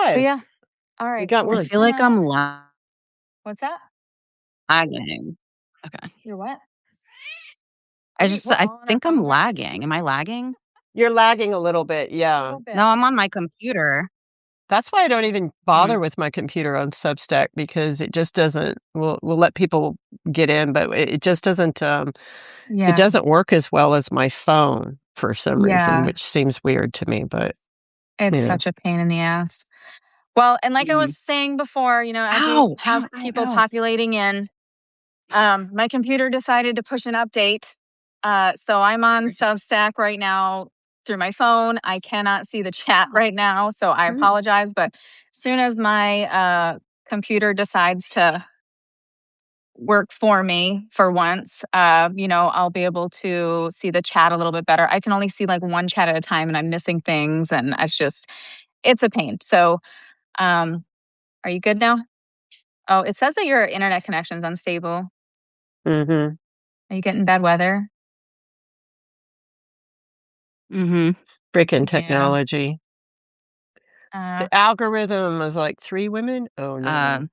So, 5. yeah. All We right. got So we're I one. feel like I'm What's that? lagging. Okay. You're what? We're I all on our think I'm phones right now? lagging. Am I lagging? You're lagging a little bit, A yeah. little bit. No, I'm on my computer. That's why I don't even Hmm. bother with my computer on Substack because it just doesn't we'll let people get in, but it just doesn't, it Yeah. doesn't work as well as my phone for some reason, Yeah. which seems weird to me, but, It's you know. such a pain in the ass. Well, and like I Mhm. was saying before, as we Ow! have Ow, ow, people ow. populating in, my computer decided to push an update. So I'm on Substack right now through my phone. I cannot see the chat right now, so I apologize. But as soon as my computer decides to work for me for once, I'll be able to see the chat a little bit better. I can only see like one chat at a time, and I'm missing things, and it's a pain. So, are you good now? Oh, it says that your internet connection's unstable. Mhm. Are you getting bad weather? Mhm. Frickin' Yeah. technology. The algorithm was like 3 women? Oh, no.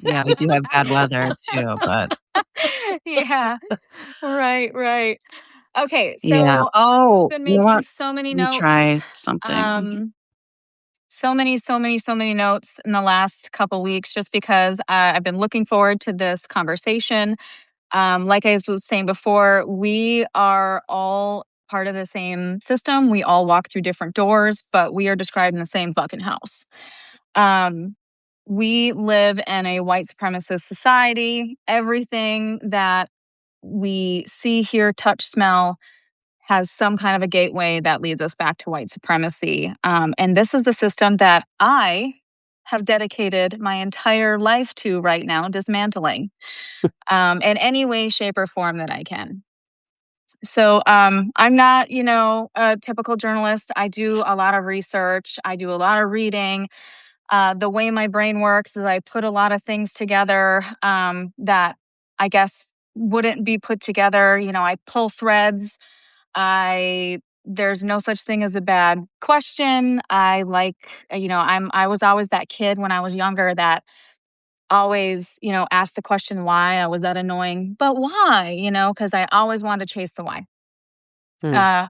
Yeah, we do have bad weather too, but Yeah. Right. Okay, yeah. so Oh, I've been you know making what? so many Let me notes. try something. So many notes in the last couple weeks just because I've been looking forward to this conversation. Like I was saying before, we are all part of the same system. We all walk through different doors, but we are described in the same fucking house. We live in a white supremacist society. Everything that we see, hear, touch, smell has some kind of a gateway that leads us back to white supremacy. And this is the system that I have dedicated my entire life to right now, dismantling in any way, shape, or form that I can. So I'm not, a typical journalist. I do a lot of research. I do a lot of reading. The way my brain works is I put a lot of things together that I guess wouldn't be put together. I pull threads. There's no such thing as a bad question. I was always that kid when I was younger that always, asked the question why. I was that annoying, but why? Because I always wanted to chase the why. Mm. Uh,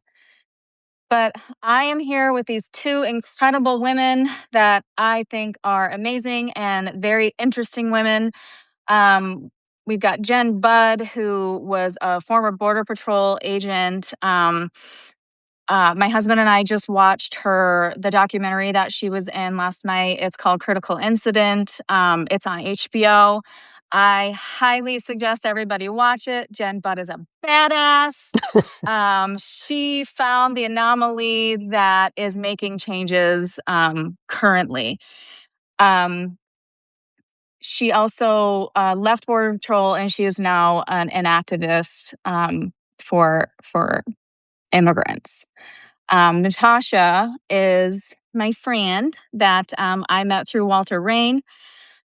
but I am here with these two incredible women that I think are amazing and very interesting women. Um, we've got Jenn Budd, who was a former Border Patrol agent. My husband and I just watched the documentary that she was in last night. It's called Critical Incident. It's on HBO. I highly suggest everybody watch it. Jenn Budd is a badass. She found the anomaly that is making changes currently. She also left Border Patrol, and she is now an activist for immigrants. Natasha is my friend that I met through Walter Rain.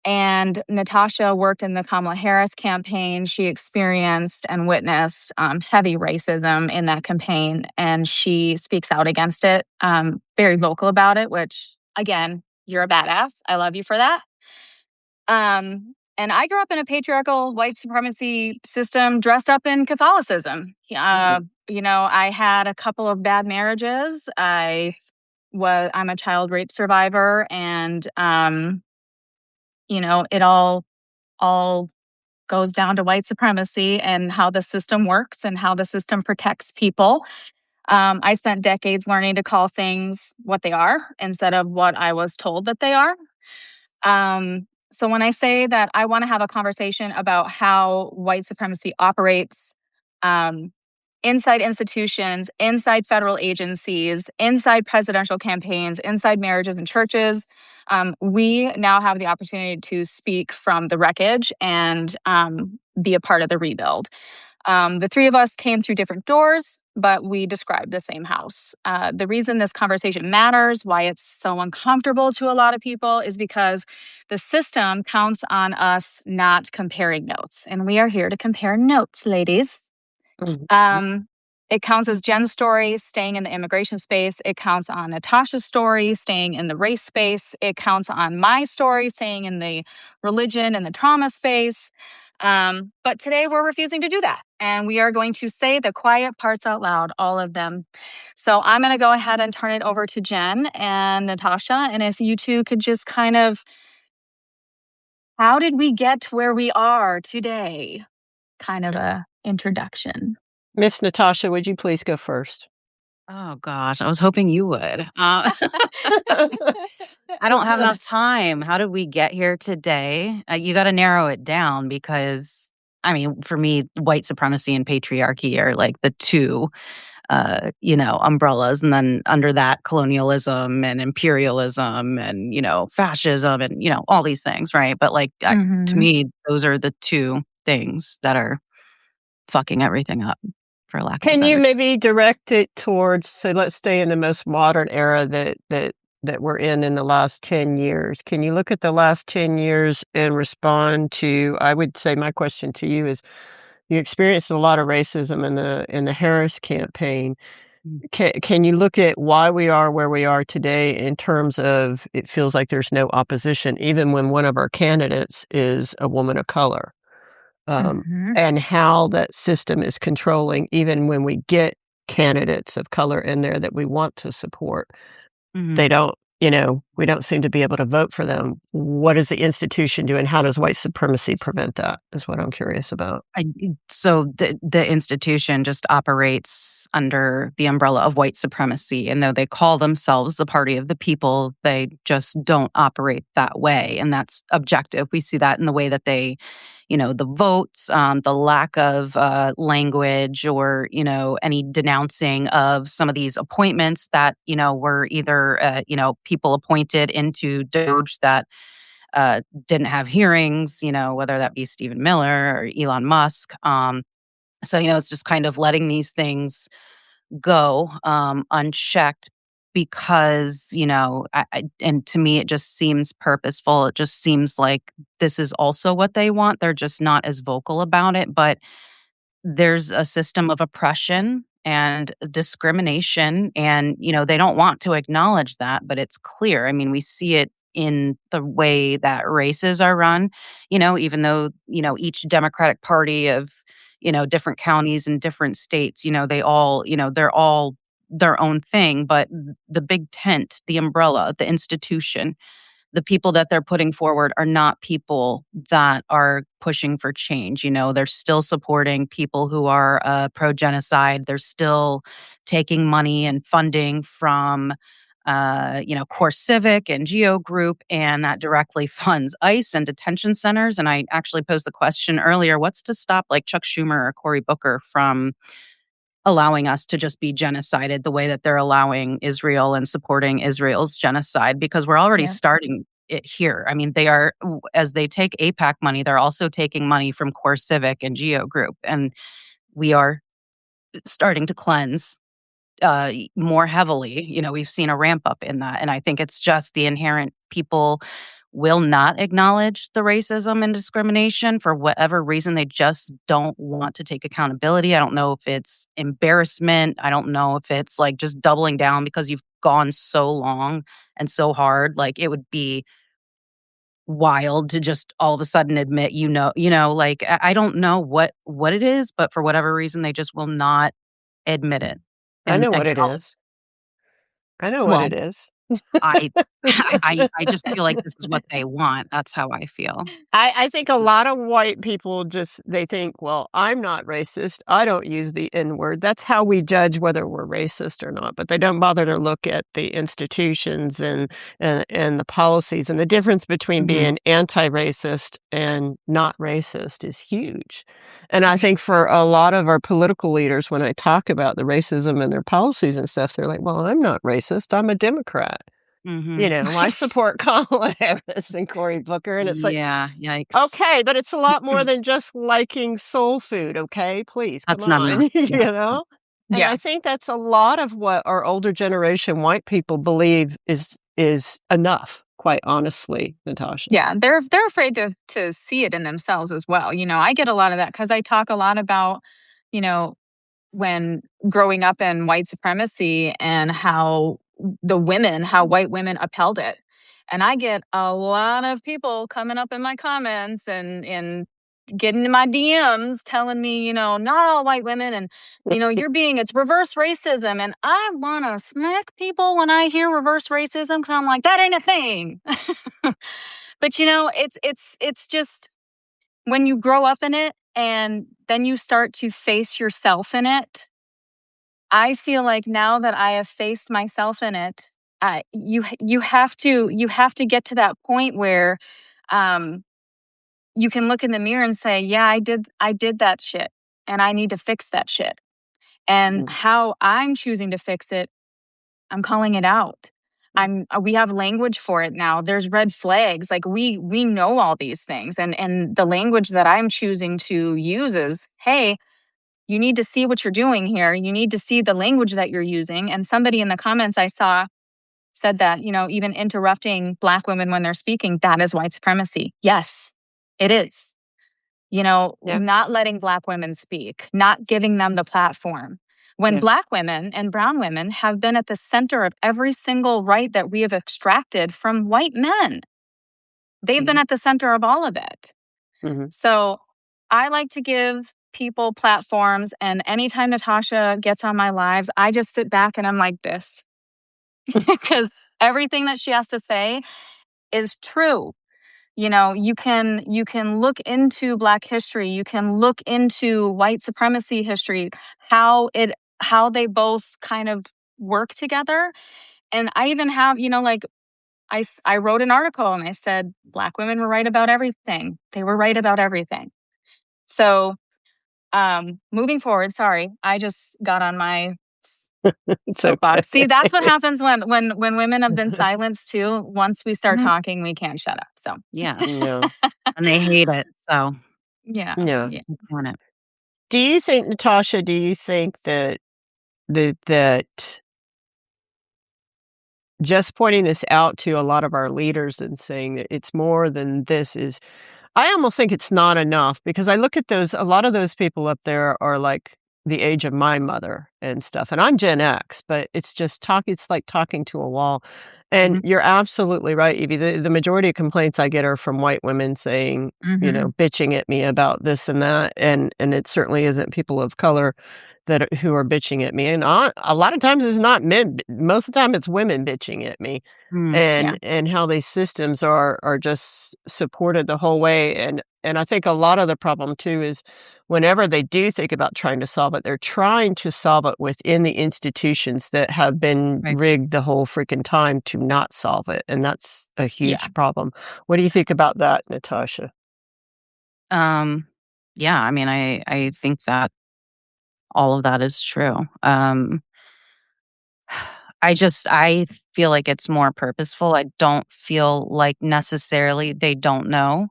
And Natasha worked in the Kamala Harris campaign. She experienced and witnessed heavy racism in that campaign, and she speaks out against it, very vocal about it, which, again, you're a badass. I love you for that. And I grew up in a patriarchal white supremacy system dressed up in Catholicism. I had a couple of bad marriages. I'm a child rape survivor, and it all goes down to white supremacy and how the system works and how the system protects people. I spent decades learning to call things what they are instead of what I was told that they are. So when I say that I want to have a conversation about how white supremacy operates inside institutions, inside federal agencies, inside presidential campaigns, inside marriages and churches, we now have the opportunity to speak from the wreckage and be a part of the rebuild. The three of us came through different doors, but we describe the same house. The reason this conversation matters, why it's so uncomfortable to a lot of people, is because the system counts on us not comparing notes. And we are here to compare notes, ladies. Mhm. It counts as Jen's story, staying in the immigration space. It counts on Natasha's story, staying in the race space. It counts on my story, staying in the religion and the trauma space. But today we're refusing to do that. And we are going to say the quiet parts out loud, all of them. So I'm going to go ahead and turn it over to Jenn and Natasha. And if you two could just kind of, how did we get to where we are today? Kind of a introduction. Miss Natasha, would you please go first? Oh gosh, I was hoping you would. I don't have enough time. How did we get here today? You got to narrow it down because, I mean, for me, white supremacy and patriarchy are like the two, umbrellas, and then under that, colonialism and imperialism and fascism and all these things, right? But like to me, those are the two things that are fucking everything up, for lack of a Can you better. maybe direct it towards, so let's stay in the most modern era that we're in the last 10 years. Can you look at the last 10 years and respond to, I would say my question to you is, you experienced a lot of racism in the Harris campaign. Can you look at why we are where we are today in terms of, it feels like there's no opposition, even when one of our candidates is a woman of color? And how that system is controlling, even when we get candidates of color in there that we want to support, they don't, we don't seem to be able to vote for them. What is the institution doing? How does white supremacy prevent that, is what I'm curious about. So the institution just operates under the umbrella of white supremacy. And though they call themselves the party of the people, they just don't operate that way. And that's objective. We see that in the way that they, the votes, the lack of language or, any denouncing of some of these appointments that, were either, people appointed into Doge that didn't have hearings, whether that be Stephen Miller or Elon Musk. So, it's just kind of letting these things go unchecked because, and to me, it just seems purposeful. It just seems like this is also what they want. They're just not as vocal about it. But there's a system of oppression and discrimination, and they don't want to acknowledge that, but it's clear. I mean, we see it in the way that races are run, even though each Democratic Party of different counties and different states, they all they're all their own thing, but the big tent, the umbrella, the institution, the people that they're putting forward are not people that are pushing for change. They're still supporting people who are pro-genocide. They're still taking money and funding from, Core Civic and Geo Group, and that directly funds ICE and detention centers. And I actually posed the question earlier, what's to stop like Chuck Schumer or Cory Booker from allowing us to just be genocided the way that they're allowing Israel and supporting Israel's genocide, because we're already starting it here. I mean, they are, as they take AIPAC money, they're also taking money from Core Civic and Geo Group, and we are starting to cleanse more heavily. We've seen a ramp up in that, and I think it's just the inherent people will not acknowledge the racism and discrimination for whatever reason. They just don't want to take accountability. I don't know if it's embarrassment. I don't know if it's like just doubling down because you've gone so long and so hard. Like, it would be wild to just all of a sudden admit, like, I don't know what it is, but for whatever reason, they just will not admit it. I And know what it acknowledge. is. I know what Well, it is. I I just feel like this is what they want. That's how I feel. I think a lot of white people just, they think, well, I'm not racist. I don't use the N word. That's how we judge whether we're racist or not. But they don't bother to look at the institutions and the policies. And the difference between Mhm. being anti-racist and not racist is huge. And I think for a lot of our political leaders, when I talk about the racism and their policies and stuff, they're like, well, I'm not racist. I'm a Democrat. Mhm. I support Kamala Harris and Cory Booker, and it's like, Yeah, yikes. okay, but it's a lot more than just liking soul food, okay? Please, come That's not enough. on, Yeah. And Yeah. I think that's a lot of what our older generation white people believe is enough, quite honestly, Natasha. Yeah, they're afraid to see it in themselves as well. I get a lot of that because I talk a lot about, you know, when growing up in white supremacy and how white women upheld it. And I get a lot of people coming up in my comments and getting in my DMs telling me, not all white women, and it's reverse racism. And I want to smack people when I hear reverse racism, because I'm like, that ain't a thing. But it's just when you grow up in it and then you start to face yourself in it. I feel like now that I have faced myself in it, you have to get to that point where you can look in the mirror and say, yeah, I did that shit, and I need to fix that shit. And how I'm choosing to fix it, I'm calling it out. We have language for it now. There's red flags. Like we know all these things. And the language that I'm choosing to use is, hey, you need to see what you're doing here. You need to see the language that you're using. And somebody in the comments I saw said that, even interrupting Black women when they're speaking, that is white supremacy. Yes, it is. Not letting Black women speak, not giving them the platform. When Black women and brown women have been at the center of every single right that we have extracted from white men, they've been at the center of all of it. So I like to give people platforms, and anytime Natasha gets on my lives, I just sit back and I'm like this. Because everything that she has to say is true. You can look into Black history, you can look into white supremacy history, how they both kind of work together. And I even have, I wrote an article and I said Black women were right about everything. They were right about everything. So moving forward, sorry, I just got on my soapbox. See, that's what happens when women have been silenced too. Once we start talking, we can't shut up. So Yeah. No. And they hate it. So yeah. want it. Do you think, Natasha, that just pointing this out to a lot of our leaders and saying that it's more than this is, I almost think it's not enough, because I look at a lot of those people up there are like the age of my mother and stuff. And I'm Gen X, but it's like talking to a wall. And you're absolutely right, Evie. The majority of complaints I get are from white women saying, bitching at me about this and that. And it certainly isn't people of color who are bitching at me. And a lot of times it's not men. Most of the time it's women bitching at me. And how these systems are just supported the whole way. And I think a lot of the problem too is whenever they do think about trying to solve it, they're trying to solve it within the institutions that have been rigged the whole freaking time to not solve it. And that's a huge problem. What do you think about that, Natasha? Yeah, I mean, I think that all of that is true. I feel like it's more purposeful. I don't feel like necessarily they don't know.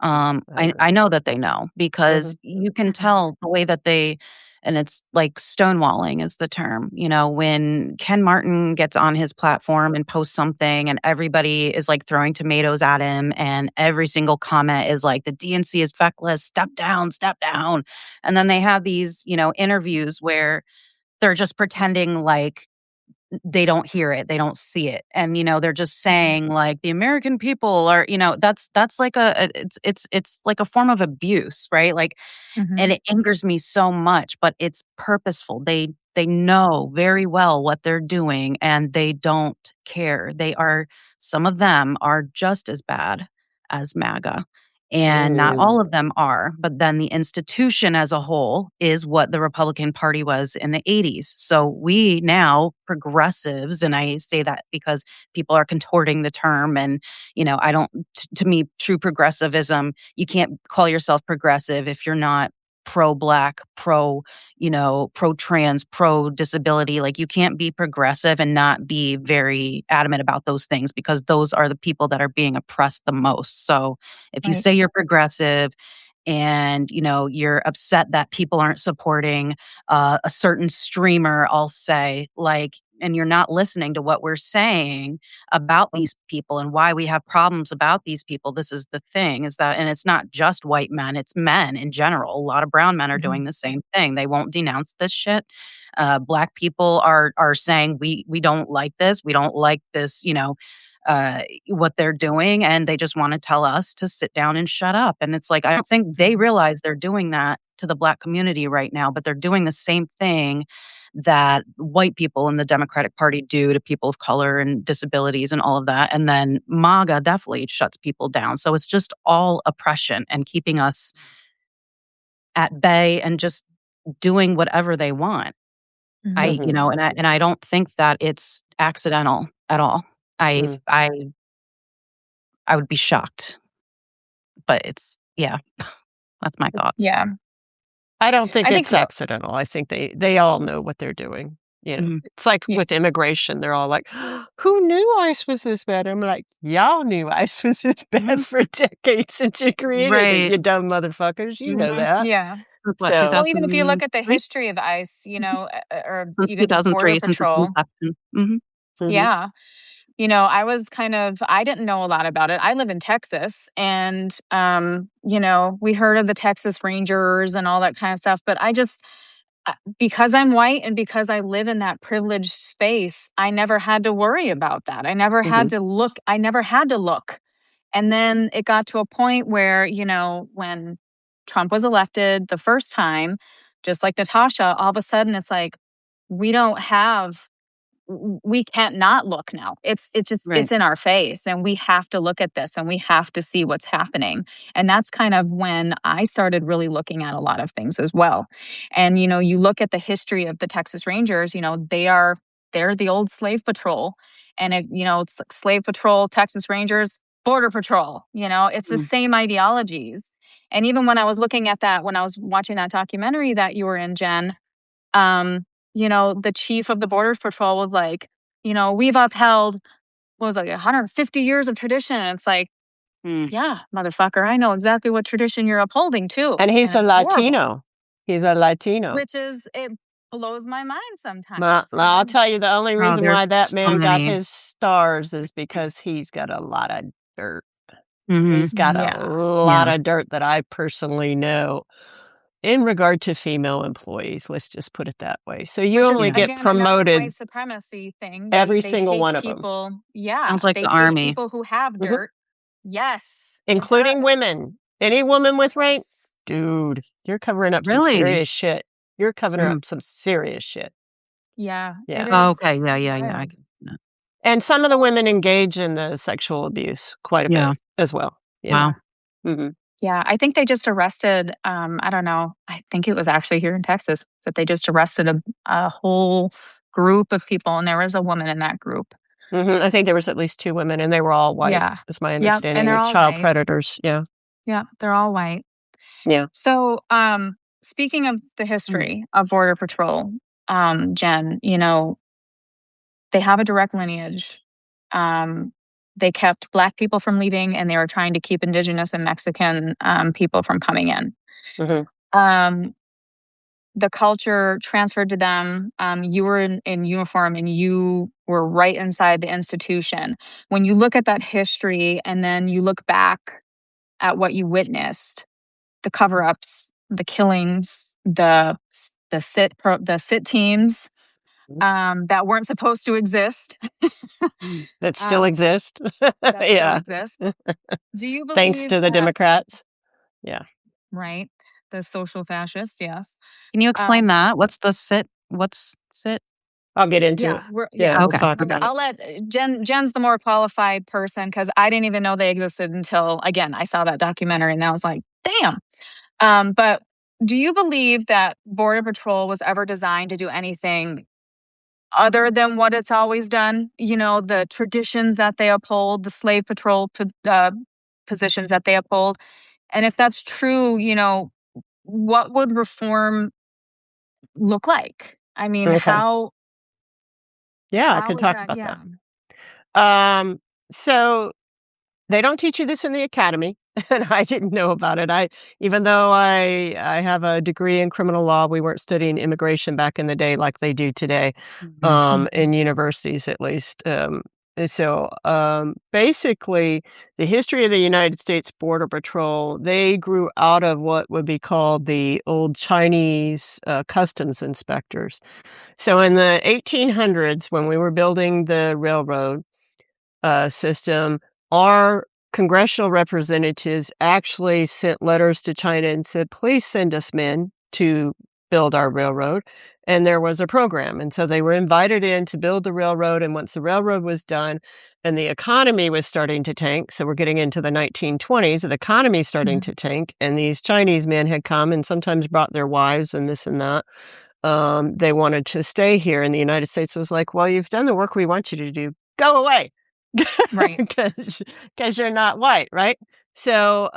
I know that they know, because you can tell the way that and it's like stonewalling is the term. When Ken Martin gets on his platform and posts something and everybody is like throwing tomatoes at him, and every single comment is like, the DNC is feckless, step down, step down. And then they have these, interviews where they're just pretending like they don't hear it, they don't see it, and they're just saying like the American people are, that's like it's like a form of abuse, right? Like, and it angers me so much, but it's purposeful. They know very well what they're doing, and they don't care. Some of them are just as bad as MAGA. And not all of them are, but then the institution as a whole is what the Republican Party was in the 80s. So we now, progressives, and I say that because people are contorting the term, and, to me, true progressivism, you can't call yourself progressive if you're not pro-Black, pro-trans, pro-disability. Like, you can't be progressive and not be very adamant about those things, because those are the people that are being oppressed the most. So if you say you're progressive and, you're upset that people aren't supporting a certain streamer, I'll say, like, and you're not listening to what we're saying about these people and why we have problems about these people. This is the thing, is that, and it's not just white men, it's men in general. A lot of brown men are doing the same thing. They won't denounce this shit. Black people are saying we don't like this. We don't like this, what they're doing, and they just want to tell us to sit down and shut up. And it's like, I don't think they realize they're doing that to the Black community right now, but they're doing the same thing that white people in the Democratic Party do to people of color and disabilities and all of that. And then MAGA definitely shuts people down. So it's just all oppression and keeping us at bay and just doing whatever they want. And I don't think that it's accidental at all. I would be shocked, but it's, that's my thought. Yeah. I don't think I think it's accidental. I think they all know what they're doing. It's like with immigration, they're all like, "Who knew ICE was this bad?" I'm like, "Y'all knew ICE was this bad for decades since you created it, you dumb motherfuckers. You know that." Yeah. What, So, Well, even if you look at the 2003? history of ICE, or Since even just Border 2003, since its Patrol. inception. mhm, Yeah. I was I didn't know a lot about it. I live in Texas and, we heard of the Texas Rangers and all that kind of stuff, but because I'm white and because I live in that privileged space, I never had to worry about that. I never had mhm, to look. I never had to look. And then it got to a point where, when Trump was elected the first time, just like Natasha, all of a sudden it's like, we don't have we can't not look now. It's just Right. it's in our face and we have to look at this and we have to see what's happening. And that's kind of when I started really looking at a lot of things as well. And you look at the history of the Texas Rangers, they're the old slave patrol. And it's like slave patrol, Texas Rangers, border patrol, it's the Mm. same ideologies. And even when I was looking at that, when I was watching that documentary that you were in, Jen, um, the chief of the Borders Patrol was like, we've upheld, what was it, like 150 years of tradition. And it's like, Mm. yeah, motherfucker, I know exactly what tradition you're upholding too. and he's And a it's horrible, Latino. He's a Latino. it blows my mind Well, sometimes. I'll tell you, the only Oh, reason there's why that so man got many. his stars is because he's got a lot of dirt. Mhm. He's got a Yeah. lot of dirt that I personally know in regard to female employees, let's just put it that way. So you Which is, only Yeah. get again, another promoted white supremacy thing. They every they single take one of them, people, yeah, Sounds like they the take army. people who have dirt. Yes, it including does. women. Any woman with rank, Yes. dude, you're covering up some Really? serious shit. You're covering Mm. up some serious shit. Yeah, Yeah. it Oh, is. okay. Yeah, It's yeah, yeah. I wild. can see that. And some of the women engage in the sexual abuse quite a bit Yeah. as well. Wow. Mhm. Yeah, I think they just arrested, I don't know, I think it was actually here in Texas that they just arrested a whole group of people, and there was a woman in that group. Mhm. I think there was at least 2 women, and they were all white, Yeah. is my Yep, and understanding, they're and all child white. predators. Yeah. Yeah, they're all white. Yeah. So, speaking of the Mm. history of Border Patrol, Jen, they have a direct lineage. Um, they kept Black people from leaving, and they were trying to keep Indigenous and Mexican people from coming in. Mhm. Um, the culture transferred to them. You were in uniform and you were right inside the institution. When you look at that history and then you look back at what you witnessed, the cover-ups, the killings, the sit teams Mhm. that weren't supposed to exist, That still um, exist. that still Yeah. exist. Do you Thanks believe to the that, Democrats. Yeah. right? The social fascists, yes. Can you explain Um, that? What's the sit? What's sit? I'll get into yeah, it. we're Yeah, yeah. we'll Okay. talk Okay. about it. I'll let Jen's the more qualified person because I didn't even know they existed until again I saw that documentary and I was like, damn. But do you believe that Border Patrol was ever designed to do anything other than what it's always done? The traditions that they uphold, the slave patrol positions that they uphold, and if that's true, what would reform look like? I mean, Okay. how Yeah, I how can is talk that? about that. Yeah. So they don't teach you this in the academy. and I didn't know about it. Even though I have a degree in criminal law, we weren't studying immigration back in the day like they do today, in universities at least. Basically, the history of the United States Border Patrol, they grew out of what would be called the old Chinese customs inspectors. So in the 1800s, when we were building the railroad system, our congressional representatives actually sent letters to China and said, please send us men to build our railroad. And there was a program. And so they were invited in to build the railroad. And once the railroad was done and the economy was starting to tank, so we're getting into the 1920s, the economy starting to tank, and these Chinese men had come and sometimes brought their wives and this and that. They wanted to stay here. And the United States was like, well, you've done the work we want you to do. Go away. Right. Because you're not white, right? So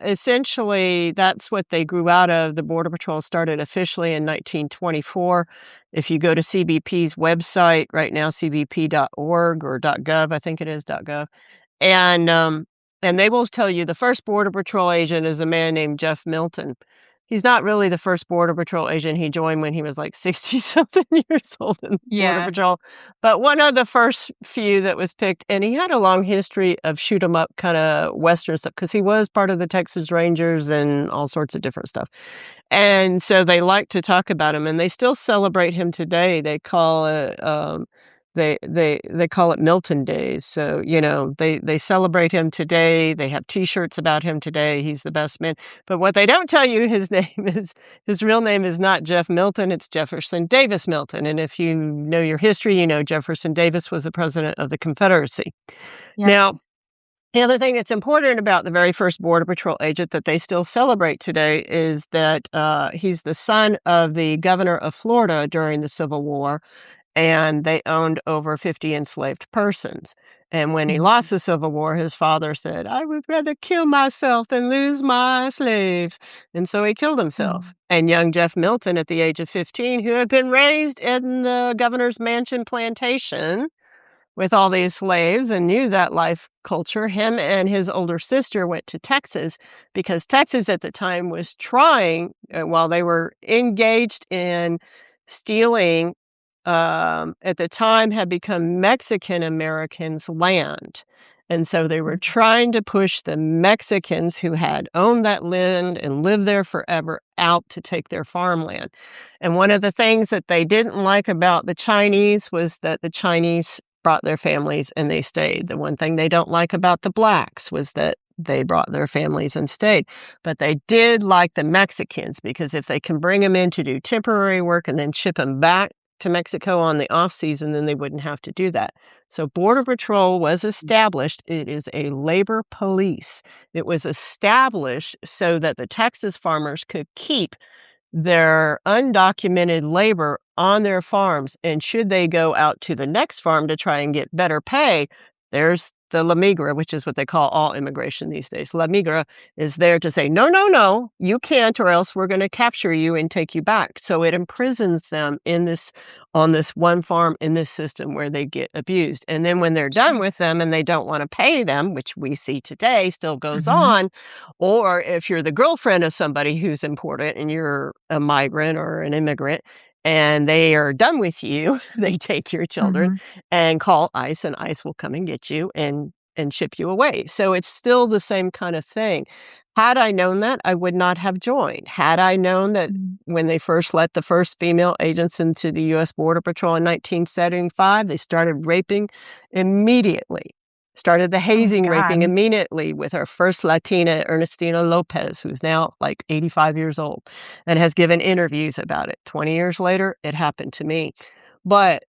essentially, that's what they grew out of. The Border Patrol started officially in 1924. If you go to CBP's website right now, cbp.org or .gov, I think it is .gov, and they will tell you the first Border Patrol agent is a man named Jeff Milton. He's not really the first Border Patrol agent. He joined when he was like 60-something years old in Border Patrol. But one of the first few that was picked, and he had a long history of shoot 'em up kind of Western stuff because he was part of the Texas Rangers and all sorts of different stuff. And so they like to talk about him, and they still celebrate him today. They call it they call it Milton Days. So, they celebrate him today. They have T-shirts about him today. He's the best man. But what they don't tell you, his real name is not Jeff Milton. It's Jefferson Davis Milton. And if you know your history, you know Jefferson Davis was the president of the Confederacy. Yep. Now, the other thing that's important about the very first Border Patrol agent that they still celebrate today is that he's the son of the governor of Florida during the Civil War, and they owned over 50 enslaved persons. And when he lost the Civil War, his father said, I would rather kill myself than lose my slaves. And so he killed himself. And young Jeff Milton, at the age of 15, who had been raised in the governor's mansion plantation with all these slaves and knew that life culture, him and his older sister went to Texas because Texas at the time was trying, while they were engaged in stealing, at the time had become Mexican Americans' land. And so they were trying to push the Mexicans who had owned that land and lived there forever out to take their farmland. And one of the things that they didn't like about the Chinese was that the Chinese brought their families and they stayed. The one thing they don't like about the blacks was that they brought their families and stayed. But they did like the Mexicans because if they can bring them in to do temporary work and then ship them back to Mexico on the off season, then they wouldn't have to do that. So Border Patrol was established. It is a labor police. It was established so that the Texas farmers could keep their undocumented labor on their farms. And should they go out to the next farm to try and get better pay, there's the La Migra, which is what they call all immigration these days. La Migra is there to say, no, no, no, you can't, or else we're going to capture you and take you back. So it imprisons them on this one farm in this system where they get abused. And then when they're done with them and they don't want to pay them, which we see today still goes on, or if you're the girlfriend of somebody who's important and you're a migrant or an immigrant, and they are done with you, they take your children and call ICE, and ICE will come and get you and ship you away. So it's still the same kind of thing. Had I known that, I would not have joined. Had I known that when they first let the first female agents into the U.S. Border Patrol in 1975, they started raping immediately. Started the hazing, raping immediately with our first Latina, Ernestina Lopez, who's now like 85 years old and has given interviews about it. 20 years later, it happened to me. But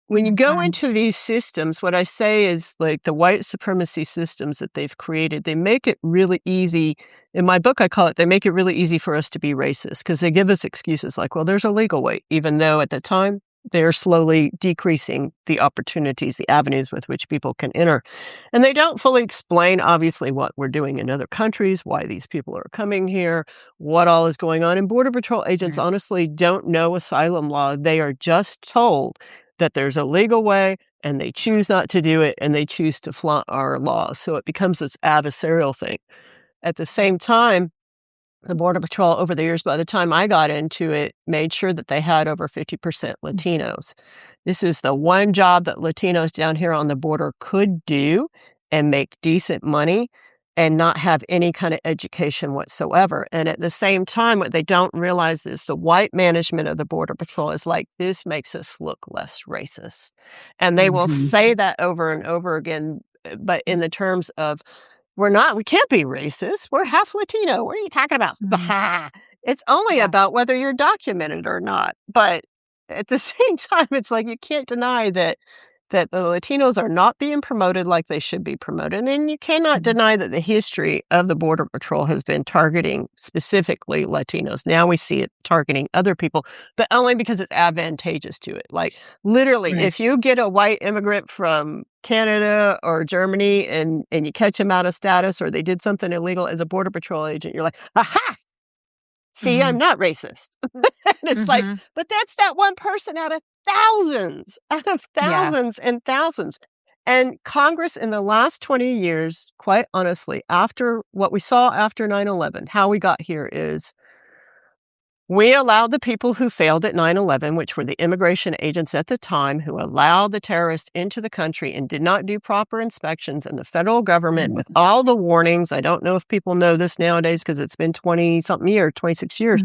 when you go into these systems, what I say is like the white supremacy systems that they've created, they make it really easy. In my book, I call it, they make it really easy for us to be racist because they give us excuses like, well, there's a legal way, even though at the time they're slowly decreasing the opportunities, the avenues with which people can enter. And they don't fully explain, obviously, what we're doing in other countries, why these people are coming here, what all is going on. And Border Patrol agents honestly don't know asylum law. They are just told that there's a legal way and they choose not to do it, and they choose to flaunt our laws. So it becomes this adversarial thing. At the same time, the Border Patrol over the years, by the time I got into it, made sure that they had over 50% Latinos. This is the one job that Latinos down here on the border could do and make decent money and not have any kind of education whatsoever. And at the same time, what they don't realize is the white management of the Border Patrol is like, this makes us look less racist. And they will say that over and over again, but in the terms of, we can't be racist. We're half Latino. What are you talking about? It's only about whether you're documented or not. But at the same time, it's like you can't deny that the Latinos are not being promoted like they should be promoted. And you cannot deny that the history of the Border Patrol has been targeting specifically Latinos. Now we see it targeting other people, but only because it's advantageous to it. Like literally, if you get a white immigrant from Canada or Germany and you catch them out of status or they did something illegal as a Border Patrol agent, you're like, aha! See, I'm not racist. And it's like, but that's that one person out of thousands and thousands. And Congress in the last 20 years, quite honestly, after what we saw after 9/11, how we got here is we allowed the people who failed at 9/11, which were the immigration agents at the time, who allowed the terrorists into the country and did not do proper inspections. And the federal government, with all the warnings, I don't know if people know this nowadays because it's been 20-something years, 26 years,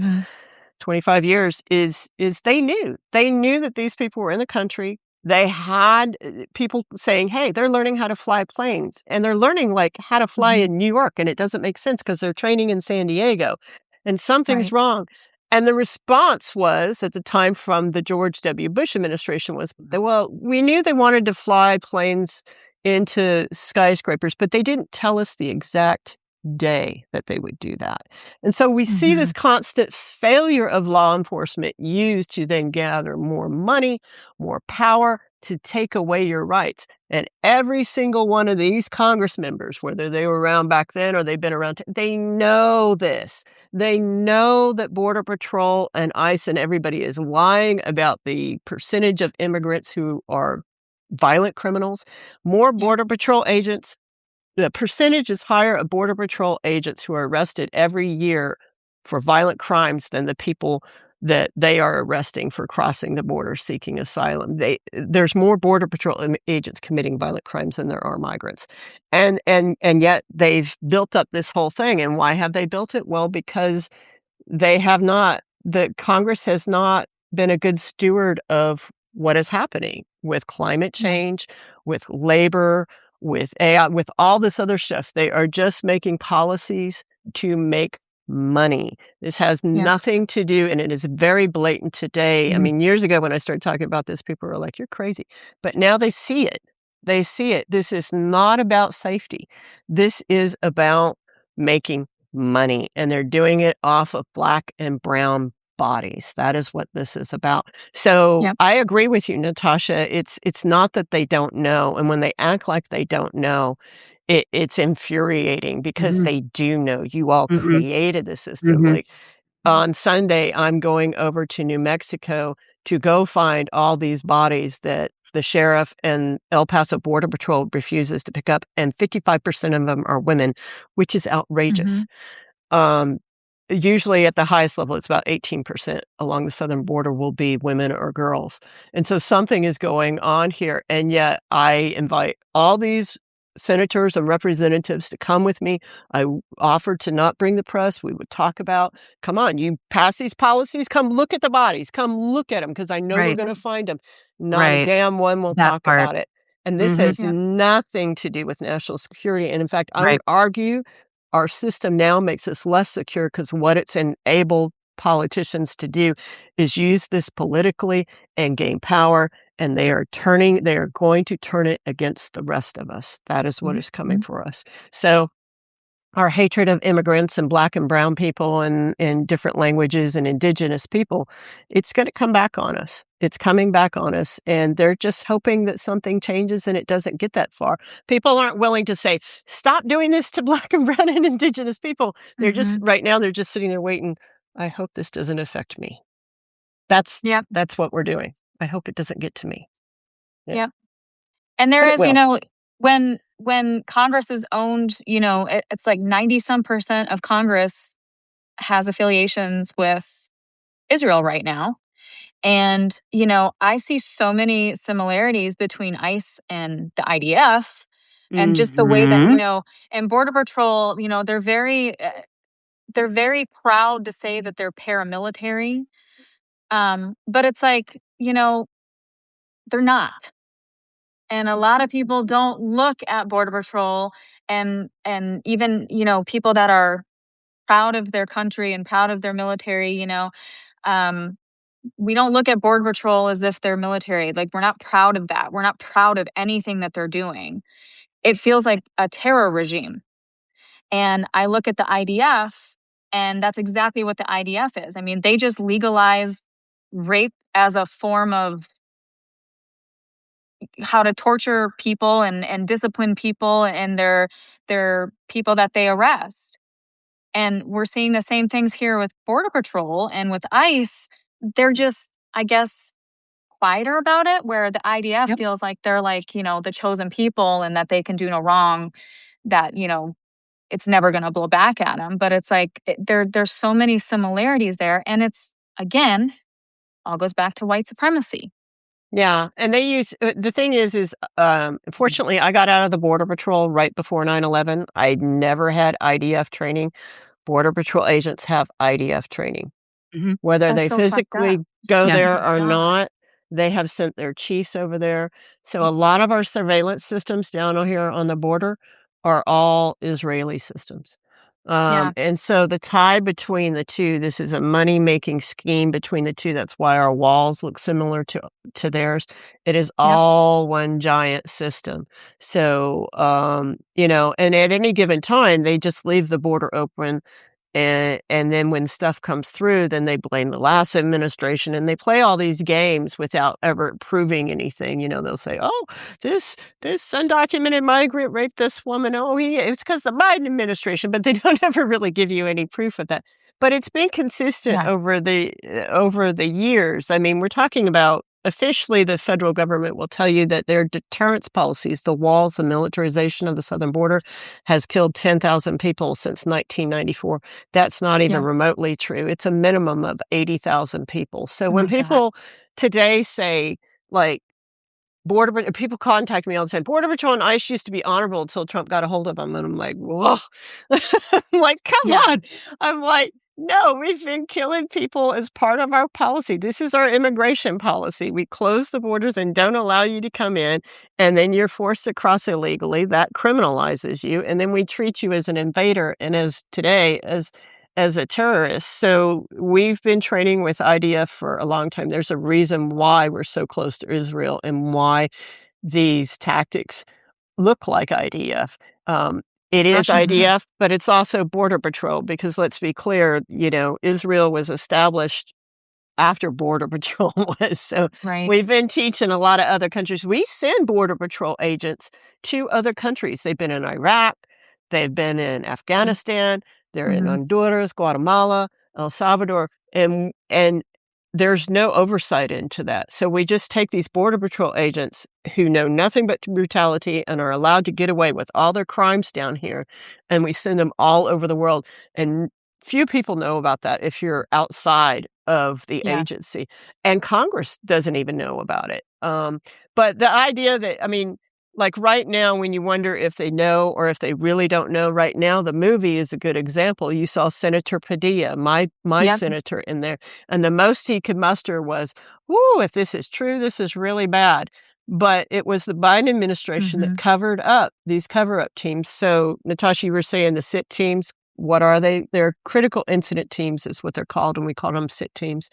25 years, is they knew. They knew that these people were in the country. They had people saying, hey, they're learning how to fly planes. And they're learning like how to fly in New York. And it doesn't make sense because they're training in San Diego. And something's wrong. And the response was, at the time from the George W. Bush administration, was, well, we knew they wanted to fly planes into skyscrapers, but they didn't tell us the exact day that they would do that. And so we see this constant failure of law enforcement used to then gather more money, more power to take away your rights. And every single one of these Congress members, whether they were around back then or they've been around, they know this. They know that Border Patrol and ICE and everybody is lying about the percentage of immigrants who are violent criminals. More Border Patrol agents, the percentage is higher of Border Patrol agents who are arrested every year for violent crimes than the people that they are arresting for crossing the border seeking asylum. There's more Border Patrol agents committing violent crimes than there are migrants. And yet they've built up this whole thing. And why have they built it? Well, because the Congress has not been a good steward of what is happening with climate change, with labor, with AI, with all this other stuff. They are just making policies to make money. This has nothing to do, and it is very blatant today. I mean, years ago when I started talking about this, people were like, you're crazy. But now they see it. They see it. This is not about safety. This is about making money, and they're doing it off of Black and brown bodies. That is what this is about. So I agree with you, Natasha. It's not that they don't know. And when they act like they don't know, it's infuriating because they do know. You all created the system. Like on Sunday, I'm going over to New Mexico to go find all these bodies that the sheriff and El Paso Border Patrol refuses to pick up. And 55% of them are women, which is outrageous. Usually at the highest level, it's about 18% along the southern border will be women or girls. And so something is going on here. And yet I invite all these senators and representatives to come with me. I offered to not bring the press. We would talk about, come on, you pass these policies, come look at the bodies, come look at them, because I know we're going to find them. Not a damn one will talk about it. And this has nothing to do with national security. And in fact, I would argue our system now makes us less secure because what it's enabled politicians to do is use this politically and gain power. And they are going to turn it against the rest of us. That is what is coming for us. So our hatred of immigrants and Black and brown people and different languages and indigenous people, it's going to come back on us. It's coming back on us. And they're just hoping that something changes and it doesn't get that far. People aren't willing to say, stop doing this to Black and brown and indigenous people. They're just, right now, they're just sitting there waiting. I hope this doesn't affect me. That's what we're doing. I hope it doesn't get to me. Yep. And there But it is, will. when Congress is owned, it's like 90% of Congress has affiliations with Israel right now. And, I see so many similarities between ICE and the IDF, and just the way that, Mhm. and Border Patrol, they're very proud to say that they're paramilitary. But it's like, they're not. And a lot of people don't look at Border Patrol, and even, people that are proud of their country and proud of their military, um, we don't look at Border Patrol as if they're military. Like, we're not proud of that. We're not proud of anything that they're doing. It feels like a terror regime. And I look at the IDF, and that's exactly what the IDF is. I mean, they just legalize rape as a form of how to torture people and discipline people and their people that they arrest. And we're seeing the same things here with Border Patrol and with ICE. They're just, I guess, quieter about it, where the IDF Yep. feels like they're like, the chosen people, and that they can do no wrong, that, it's never going to blow back at them. But it's like, there's so many similarities there. And it's, again, all goes back to white supremacy. Yeah, and they use the thing fortunately, I got out of the Border Patrol right before 9/11. I'd never had IDF training. Border Patrol agents have IDF training. Mhm. Whether That's they so fucked up. physically go Yeah. there or not, they have sent their chiefs over there. So a lot of our surveillance systems down here on the border are all Israeli systems. Yeah. And so the tie between the two, this is a money-making scheme between the two. That's why our walls look similar to theirs. It is Yep. all one giant system. So, and at any given time, they just leave the border open, and then when stuff comes through, then they blame the last administration, and they play all these games without ever proving anything. They'll say, "Oh, this undocumented migrant raped this woman. Oh, it's because the Biden administration," but they don't ever really give you any proof of that. But it's been consistent Yeah. over the years. I mean, we're talking about officially the federal government will tell you that their deterrence policies, the walls, the militarization of the southern border, has killed 10,000 people since 1994. That's not even Yeah. remotely true. It's a minimum of 80,000 people. So Oh when my God. people today say, like, people contact me all the time. Border Patrol and ICE used to be honorable until Trump got a hold of them, and I'm like, "Whoa." I'm like, "Come Yeah. on." I'm like, "No, we've been killing people as part of our policy. This is our immigration policy. We close the borders and don't allow you to come in, and then you're forced to cross illegally. That criminalizes you, and then we treat you as an invader and as a terrorist." So we've been training with IDF for a long time. There's a reason why we're so close to Israel and why these tactics look like IDF. It is Gotcha. IDF, but it's also Border Patrol because let's be clear, Israel was established after Border Patrol was. So Right. we've been teaching a lot of other countries. We send Border Patrol agents to other countries. They've been in Iraq, they've been in Afghanistan, they're in Mm-hmm. Honduras, Guatemala, El Salvador, and there's no oversight into that. So we just take these Border Patrol agents who know nothing but brutality and are allowed to get away with all their crimes down here, and we send them all over the world. And few people know about that if you're outside of the Yeah. agency, and Congress doesn't even know about it. But the idea that, I mean, like right now, when you wonder if they know or if they really don't know, right now, the movie is a good example. You saw Senator Padilla, my Yep. senator in there, and the most he could muster was, "Whoo, if this is true, this is really bad." But it was the Biden administration that Mm-hmm. covered up these cover-up teams. So, Natasha, you were saying the SIT teams, what are they? They're critical incident teams is what they're called, and we call them SIT teams.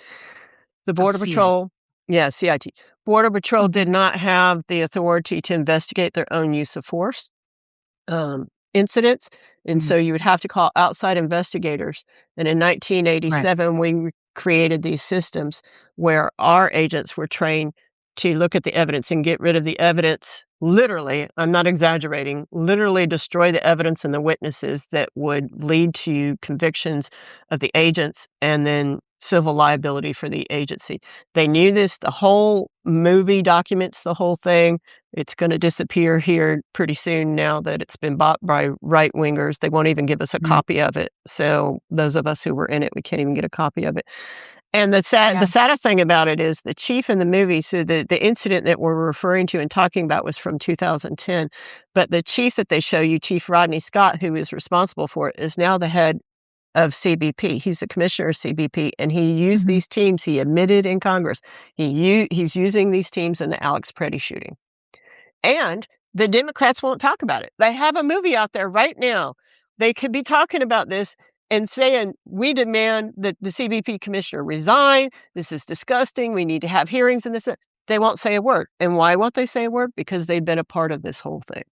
The I'll Border see it. Patrol, yeah, CIT. Border Patrol Mm-hmm. did not have the authority to investigate their own use of force incidents, and Mhm. so you would have to call outside investigators. And in Right. 1987, we created these systems where our agents were trained to look at the evidence and get rid of the evidence. Literally, I'm not exaggerating, literally destroy the evidence and the witnesses that would lead to convictions of the agents, and then civil liability for the agency. They knew this. The whole movie documents the whole thing. It's going to disappear here pretty soon now that it's been bought by right-wingers. They won't even give us a copy of it. So those of us who were in it, we can't even get a copy of it. And the saddest thing about it is the chief in the movie, so the incident that we're referring to and talking about was from 2010, but the chief that they show you, Chief Rodney Scott, who is responsible for it, is now the head of CBP. He's the commissioner of CBP, and he used these teams. He admitted in Congress he's using these teams in the Alex Preddy shooting. And the Democrats won't talk about it. They have a movie out there right now. They could be talking about this and saying, we demand that the CBP commissioner resign. This is disgusting. We need to have hearings and this. They won't say a word. And why won't they say a word? Because they've been a part of this whole thing.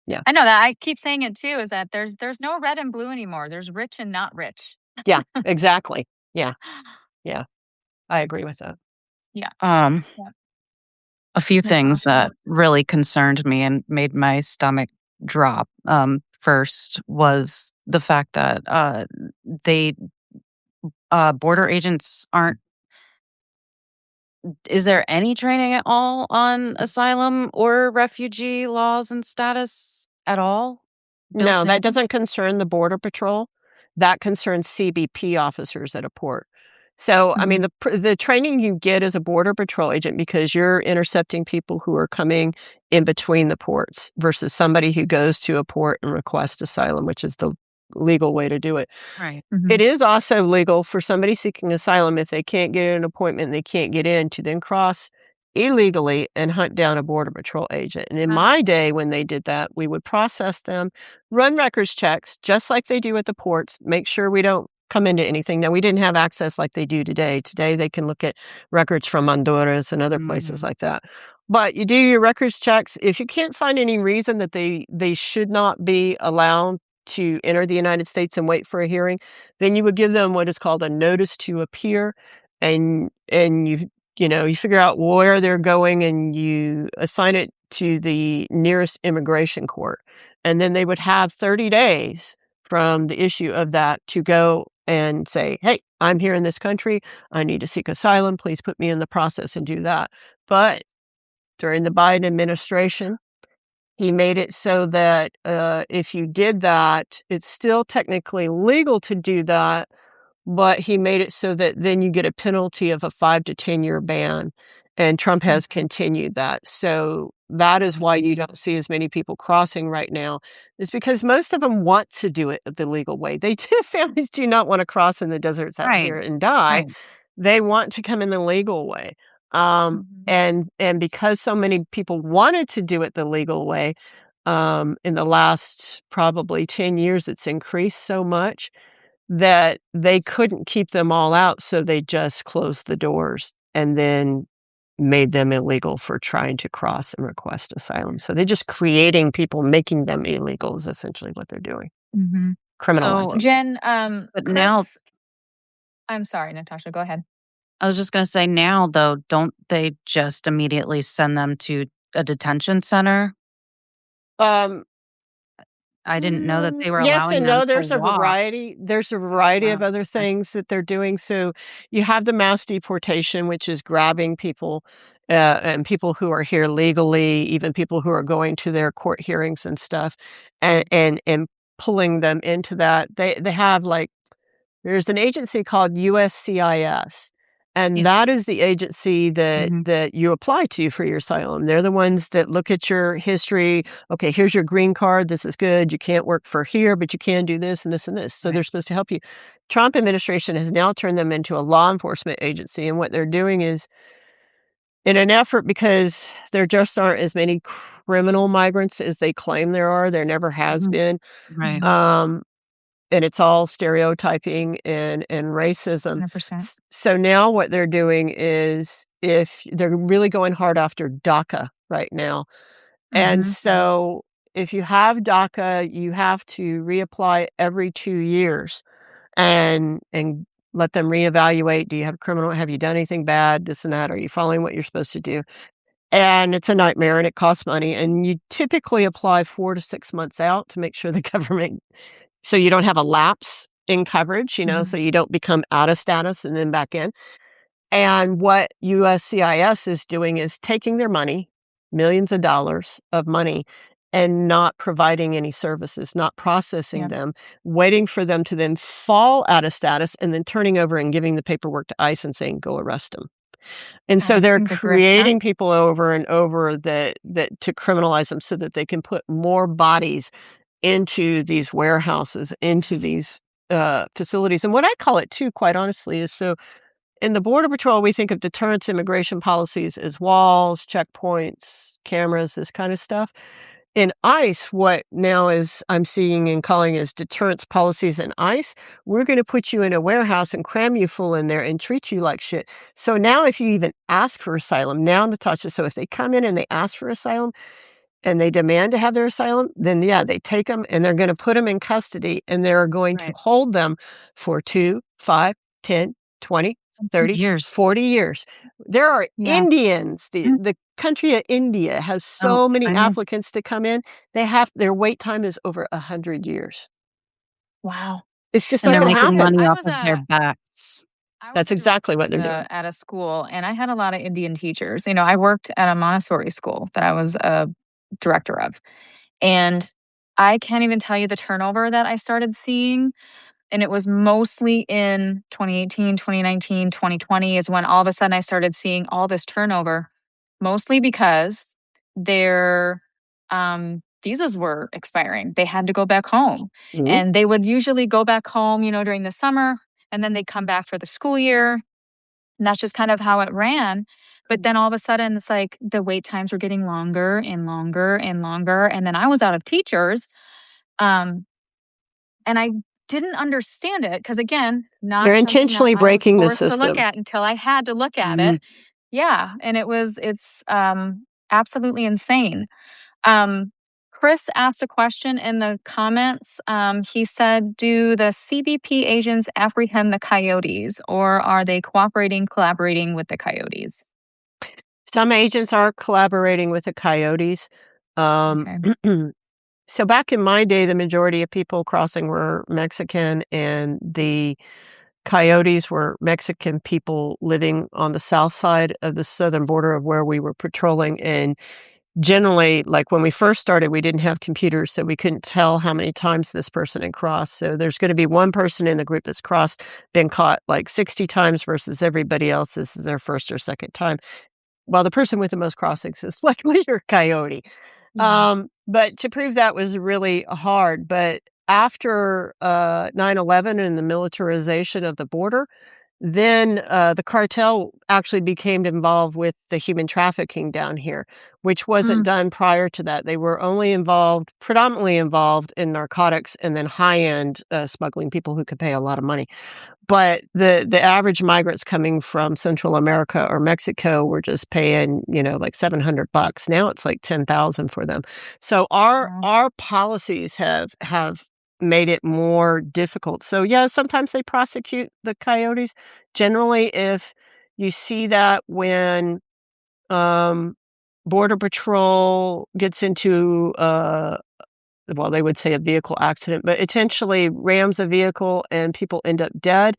Yeah. I know that. I keep saying it too, is that there's no red and blue anymore. There's rich and not rich. Yeah, exactly. Yeah. I agree with that. Yeah. A few things that really concerned me and made my stomach drop. First was the fact that border agents aren't. Is there any training at all on asylum or refugee laws and status at all? No, that doesn't concern the Border Patrol. That concerns CBP officers at a port. So, I mean, the training you get as a Border Patrol agent, because you're intercepting people who are coming in between the ports versus somebody who goes to a port and requests asylum, which is the legal way to do it. Right. It is also legal for somebody seeking asylum, if they can't get an appointment and they can't get in, to then cross illegally and hunt down a Border Patrol agent. And in my day, when they did that, we would process them, run records checks, just like they do at the ports, make sure we don't come into anything. Now, we didn't have access like they do today. Today, they can look at records from Honduras and other places like that. But you do your records checks. If you can't find any reason that they should not be allowed to enter the United States and wait for a hearing, then you would give them what is called a notice to appear, and you figure out where they're going and you assign it to the nearest immigration court. And then they would have 30 days from the issue of that to go and say, hey, I'm here in this country. I need to seek asylum. Please put me in the process and do that. But during the Biden administration, he made it so that if you did that, it's still technically legal to do that, but he made it so that then you get a penalty of a 5 to 10 year ban. And Trump has continued that. So that is why you don't see as many people crossing right now, is because most of them want to do it the legal way. Families do not want to cross in the deserts out here and die. Right. They want to come in the legal way. And because so many people wanted to do it the legal way, in the last probably 10 years, it's increased so much that they couldn't keep them all out. So they just closed the doors and then made them illegal for trying to cross and request asylum. So they're just creating people, making them illegal is essentially what they're doing. Criminalizing. So, Jen, But Chris, now, I'm sorry, Natasha, go ahead. I was just going to say, now though, don't they just immediately send them to a detention center? I didn't know that they were yes allowing and them no. to There's a walk. variety. There's a variety of other things that they're doing. So you have the mass deportation, which is grabbing people and people who are here legally, even people who are going to their court hearings and stuff, and pulling them into that. They have there's an agency called USCIS. And that is the agency that you apply to for your asylum. They're the ones that look at your history. Okay, here's your green card. This is good. You can't work for here, but you can do this and this and this. So they're supposed to help you. Trump administration has now turned them into a law enforcement agency. And what they're doing is, in an effort, because there just aren't as many criminal migrants as they claim there are. There never has been. Right. And it's all stereotyping and racism. 100%. So now what they're doing is, if they're really going hard after DACA right now. And so if you have DACA, you have to reapply every 2 years and let them reevaluate. Do you have criminal? Have you done anything bad? This and that. Are you following what you're supposed to do? And it's a nightmare and it costs money. And you typically apply 4 to 6 months out to make sure the government, so you don't have a lapse in coverage, Mhm. so you don't become out of status and then back in. And what USCIS is doing is taking their money, millions of dollars of money, and not providing any services, not processing Yeah. them, waiting for them to then fall out of status and then turning over and giving the paperwork to ICE and saying, "Go arrest them." And so they're Things are great. Yeah. creating people over and over that to criminalize them so that they can put more bodies into these warehouses, into these, facilities. And what I call it too, quite honestly, is so in the Border Patrol, we think of deterrence immigration policies as walls, checkpoints, cameras, this kind of stuff. In ICE, what now is I'm seeing and calling as deterrence policies in ICE, we're going to put you in a warehouse and cram you full in there and treat you like shit. So now if you even ask for asylum, now Natasha, so if they come in and they ask for asylum, and they demand to have their asylum, then yeah, they take them and they're going to put them in custody and they're going to Right. hold them for 2, 5, 10, 20, Sometimes 30, years. 40 years. There are Yeah. Indians. Mm. The country of India has Oh, so many I know. applicants to come in. Their wait time is over 100 years. Wow. It's just And not they're going to making happen. money I off was of their a backs. I was That's a exactly director what they're doing. at a school, and I had a lot of Indian teachers. I worked at a Montessori school that I was a director of, and I can't even tell you the turnover that I started seeing. And it was mostly in 2018, 2019, 2020 is when all of a sudden I started seeing all this turnover, mostly because their visas were expiring. They had to go back home. Mhm. And they would usually go back home, during the summer, and then they'd come back for the school year. And that's just kind of how it ran. But then all of a sudden, it's like the wait times were getting longer and longer and longer. And then I was out of teachers. Um, and I didn't understand it because, again, They're not something that intentionally I was breaking the forced to look system. at until I had to look at Mhm. it. Yeah, and it's absolutely insane. Um, Chris asked a question in the comments. He said, "Do the CBP agents apprehend the coyotes, or are they collaborating with the coyotes?" Some agents are collaborating with the coyotes. Um, Okay. So back in my day, the majority of people crossing were Mexican, and the coyotes were Mexican people living on the south side of the southern border of where we were patrolling. And generally, like when we first started, we didn't have computers, so we couldn't tell how many times this person had crossed. So there's going to be one person in the group that's been caught like 60 times versus everybody else. This is their first or second time. While the person with the most crossings is likely your coyote. Yeah. But to prove that was really hard. But after 9/11 and the militarization of the border, then the cartel actually became involved with the human trafficking down here, which wasn't Mm. done prior to that. They were predominantly involved in narcotics and then high end smuggling, people who could pay a lot of money. But the average migrants coming from Central America or Mexico were just paying, like $700. Now it's like 10,000 for them. So our Wow. our policies have made it more difficult. So yeah, sometimes they prosecute the coyotes. Generally, if you see that when um, Border Patrol gets into well, they would say a vehicle accident, but intentionally rams a vehicle and people end up dead,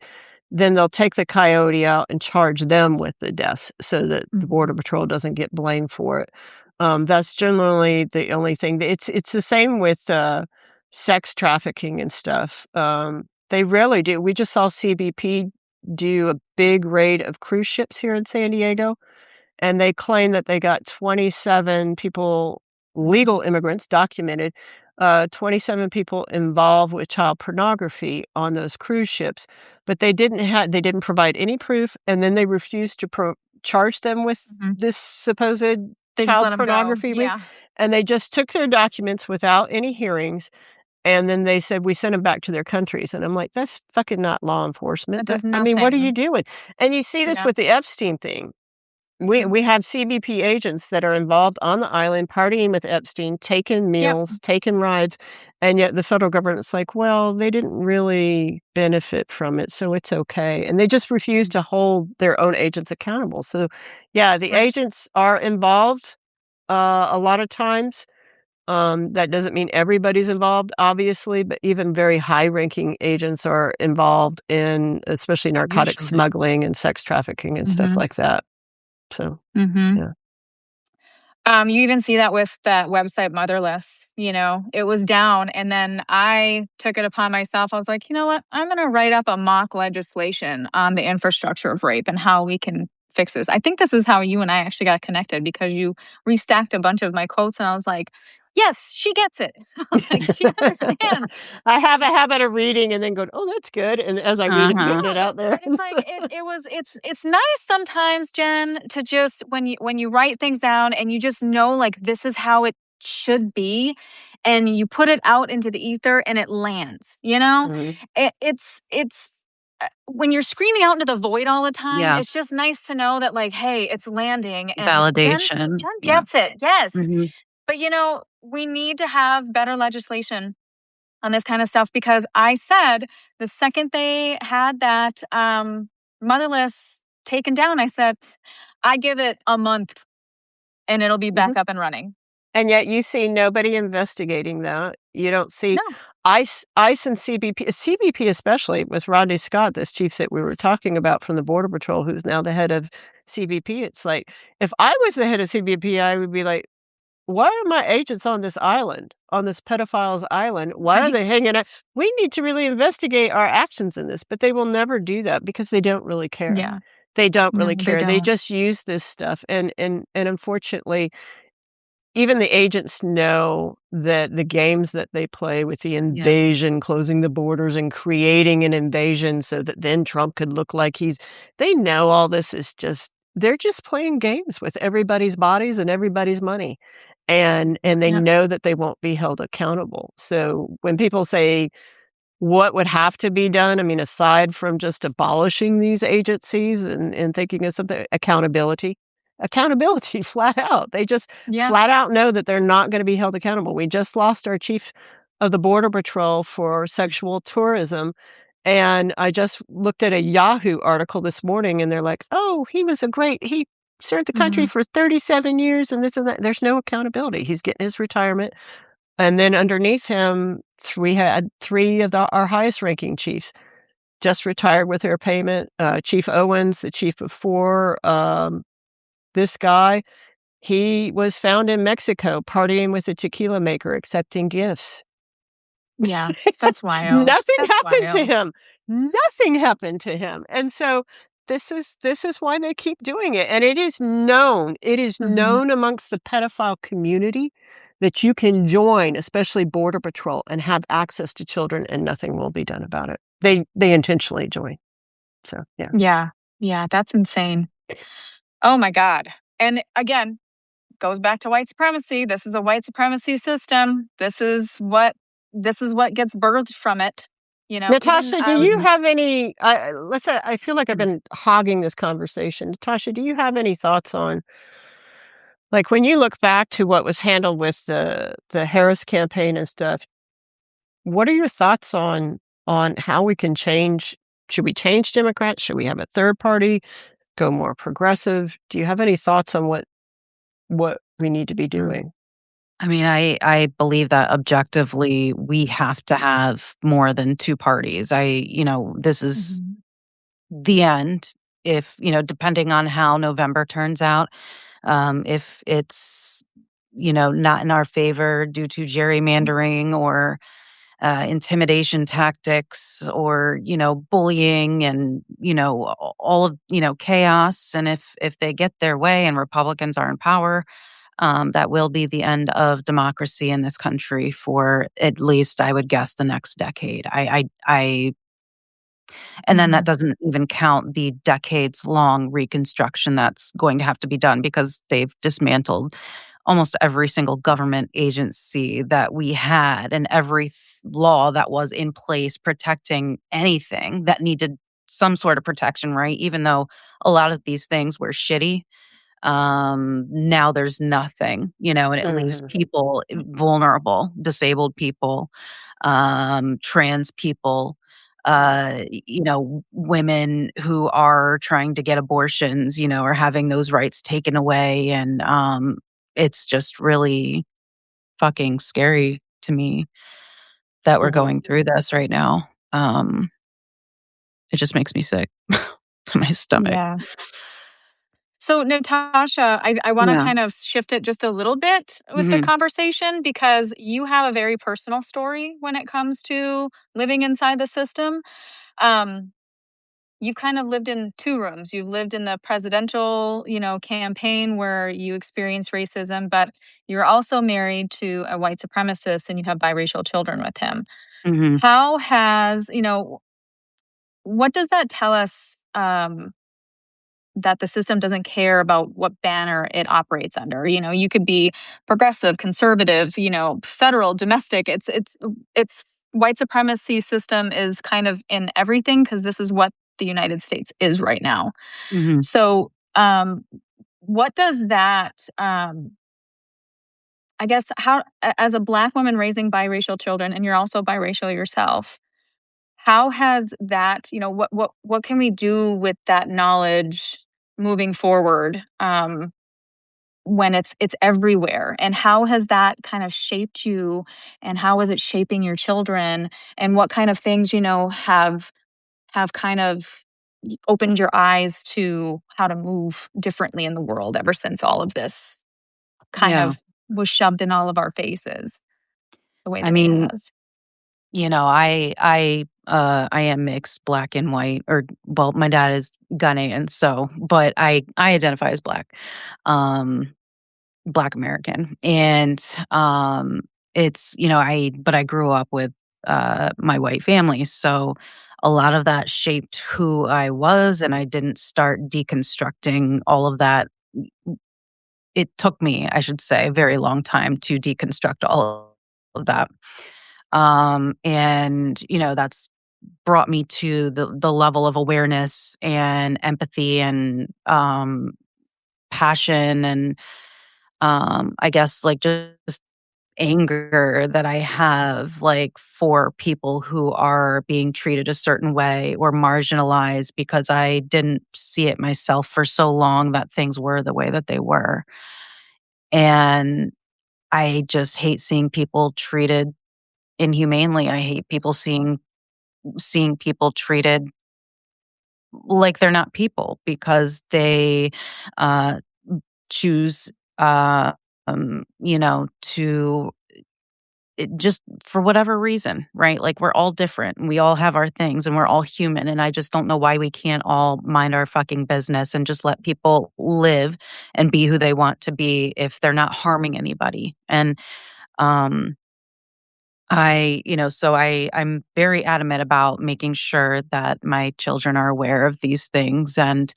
then they'll take the coyote out and charge them with the deaths so that the Mhm. Border Patrol doesn't get blamed for it. That's generally the only thing. It's the same with sex trafficking and stuff. They rarely do. We just saw CBP do a big raid of cruise ships here in San Diego, and they claim that they got 27 people, Mhm. legal immigrants, documented, 27 people involved with child pornography on those cruise ships, but they didn't provide any proof, and then they refused to charge them with Mhm. this supposed They just child let them go. pornography ring, Yeah. and they just took their documents without any hearings, and then they said, "We sent them back to their countries," and I'm like, "That's fucking not law enforcement. That does I mean, what are you nothing. doing?" And you see this Yeah. with the Epstein thing. We have CBP agents that are involved on the island partying with Epstein, taking Yep. meals, taking rides, and yet the federal government's like, "Well, they didn't really benefit from it, so it's okay." And they just refuse to hold their own agents accountable. So, yeah, the Right. agents are involved a lot of times, That doesn't mean everybody's involved, obviously, but even very high-ranking agents are involved in especially narcotic Usually. smuggling and sex trafficking and stuff Mhm. like that. So, Mhm. yeah. You even see that with that website Motherless, it was down and then I took it upon myself. I was like, "You know what? I'm gonna write up a mock legislation on the infrastructure of rape and how we can fix this." I think this is how you and I actually got connected because you restacked a bunch of my quotes and I was like, "Yes, she gets it." I was like, "She understands." I have a habit of reading and then going, "Oh, that's good," and as I read, I'm Uh-huh. getting it out there. But it's like it's nice sometimes, Jen, to just when you write things down and you just know like this is how it should be, and you put it out into the ether and it lands. Mhm. It's when you're screaming out into the void all the time. Yeah. It's just nice to know that like, hey, it's landing, and Validation. Jen Yeah. gets it. Yes, Mhm. but we need to have better legislation on this kind of stuff because I said the second they had that motherless taken down, I said, I give it a month and it'll be back Mhm. up and running. And yet you see nobody investigating that. You don't see No. ICE and CBP especially with Rodney Scott, this chief that we were talking about from the Border Patrol, who's now the head of CBP. It's like, if I was the head of CBP, I would be like, "Why are my agents on this island, on this pedophile's island? Why are they Right. hanging out? We need to really investigate our actions in this," but they will never do that because they don't really care. Yeah. They don't No, really they care. They don't. just use this stuff, and unfortunately even the agents know that the games that they play with the Yeah. invasion, closing the borders and creating an invasion so that then Trump could look like they know all this is just they're just playing games with everybody's bodies and everybody's money. And they Yeah. know that they won't be held accountable. So when people say what would have to be done? I mean, aside from just abolishing these agencies and thinking of something accountability. Accountability, flat out. They just Yeah. flat out know that they're not gonna be held accountable. We just lost our chief of the Border Patrol for sexual tourism, and I just looked at a Yahoo article this morning, and they're like, "Oh, he served the country Hmm. for 37 years and this and that." There's no accountability. He's getting his retirement. And then underneath him, we had 3 of our highest ranking chiefs just retired with their payment. Chief Owens, the chief before, this guy, he was found in Mexico partying with a tequila maker, accepting gifts. Yeah. That's wild. Nothing That's happened to wild. him. Nothing happened to him. And so this is why they keep doing it. And it is Hmm. known amongst the pedophile community that you can join, especially Border Patrol, and have access to children and nothing will be done about it. They intentionally join. So, yeah. Yeah. Yeah. That's insane. Oh my God. And again, goes back to white supremacy. This is a white supremacy system. This is what gets birthed from it. Even Natasha, do you Mhm. have any let's say I feel like I've been hogging this conversation. Natasha, do you have any thoughts on like when you look back to what was handled with the Harris campaign and stuff, what are your thoughts on how we can change should we change Democrats? Should we have a third party? Go more progressive? Do you have any thoughts on what we need to be Mm. doing? I mean, I believe that objectively we have to have more than two parties. This is Mhm. the end if, depending on how November turns out, if it's, not in our favor due to gerrymandering or intimidation tactics or bullying and all of chaos, and if they get their way and Republicans are in power, that will be the end of democracy in this country for at least, I would guess, the next decade. And then that Mhm. doesn't even count the decades long reconstruction that's going to have to be done because they've dismantled almost every single government agency that we had and every law that was in place protecting anything that needed some sort of protection, right? Even though a lot of these things were shitty, now there's nothing, and it leaves Mhm. people vulnerable, disabled people, trans people, women who are trying to get abortions, are having those rights taken away. And it's just really fucking scary to me that we're Mhm. going through this right now. It just makes me sick to my stomach. Yeah. So, Natasha, I want to Yeah. kind of shift it just a little bit with the Mhm. conversation because you have a very personal story when it comes to living inside the system. Um, you've kind of lived in two rooms. You've lived in the presidential, campaign where you experienced racism, but you're also married to a white supremacist and you have biracial children with him. Mhm. How has, what does that tell us? That the system doesn't care about what banner it operates under. You could be progressive, conservative, federal, domestic. It's white supremacy system is kind of in everything because this is what the United States is right now. Mhm. So, what does that? I guess as a Black woman raising biracial children, and you're also biracial yourself, how has that? What can we do with that knowledge moving forward? When it's everywhere, and how has that kind of shaped you, and how is it shaping your children, and what kind of things have kind of opened your eyes to how to move differently in the world ever since all of this kind Yeah. of was shoved in all of our faces the way I that it mean, has. I am mixed black and white, or well, my dad is Ghanaian, so but I identify as black. Um Black American. And it's, I grew up with my white family. So a lot of that shaped who I was, and I didn't start deconstructing all of that. It took me, I should say, a very long time to deconstruct all of that. And that's brought me to the level of awareness and empathy and passion and I guess like just anger that I have, like, for people who are being treated a certain way or marginalized because I didn't see it myself for so long that things were the way that they were. And I just hate seeing people treated inhumanely. I hate people seeing people treated like they're not people because they uh choose to just for whatever reason, right? Like, we're all different and we all have our things and we're all human. And I just don't know why we can't all mind our fucking business and just let people live and be who they want to be if they're not harming anybody. And, um, I'm very adamant about making sure that my children are aware of these things. And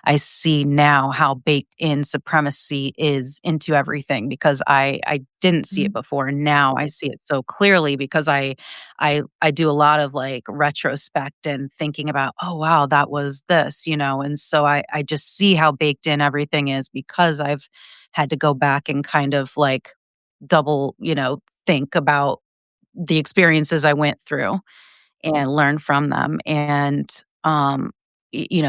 I see now how baked in supremacy is into everything because I didn't see it Mhm. before, and now I see it so clearly because I do a lot of, like, retrospect and thinking about, "Oh, wow, that was this," and so I just see how baked in everything is because I've had to go back and kind of, like, double, think about the experiences I went through and learn from them. And,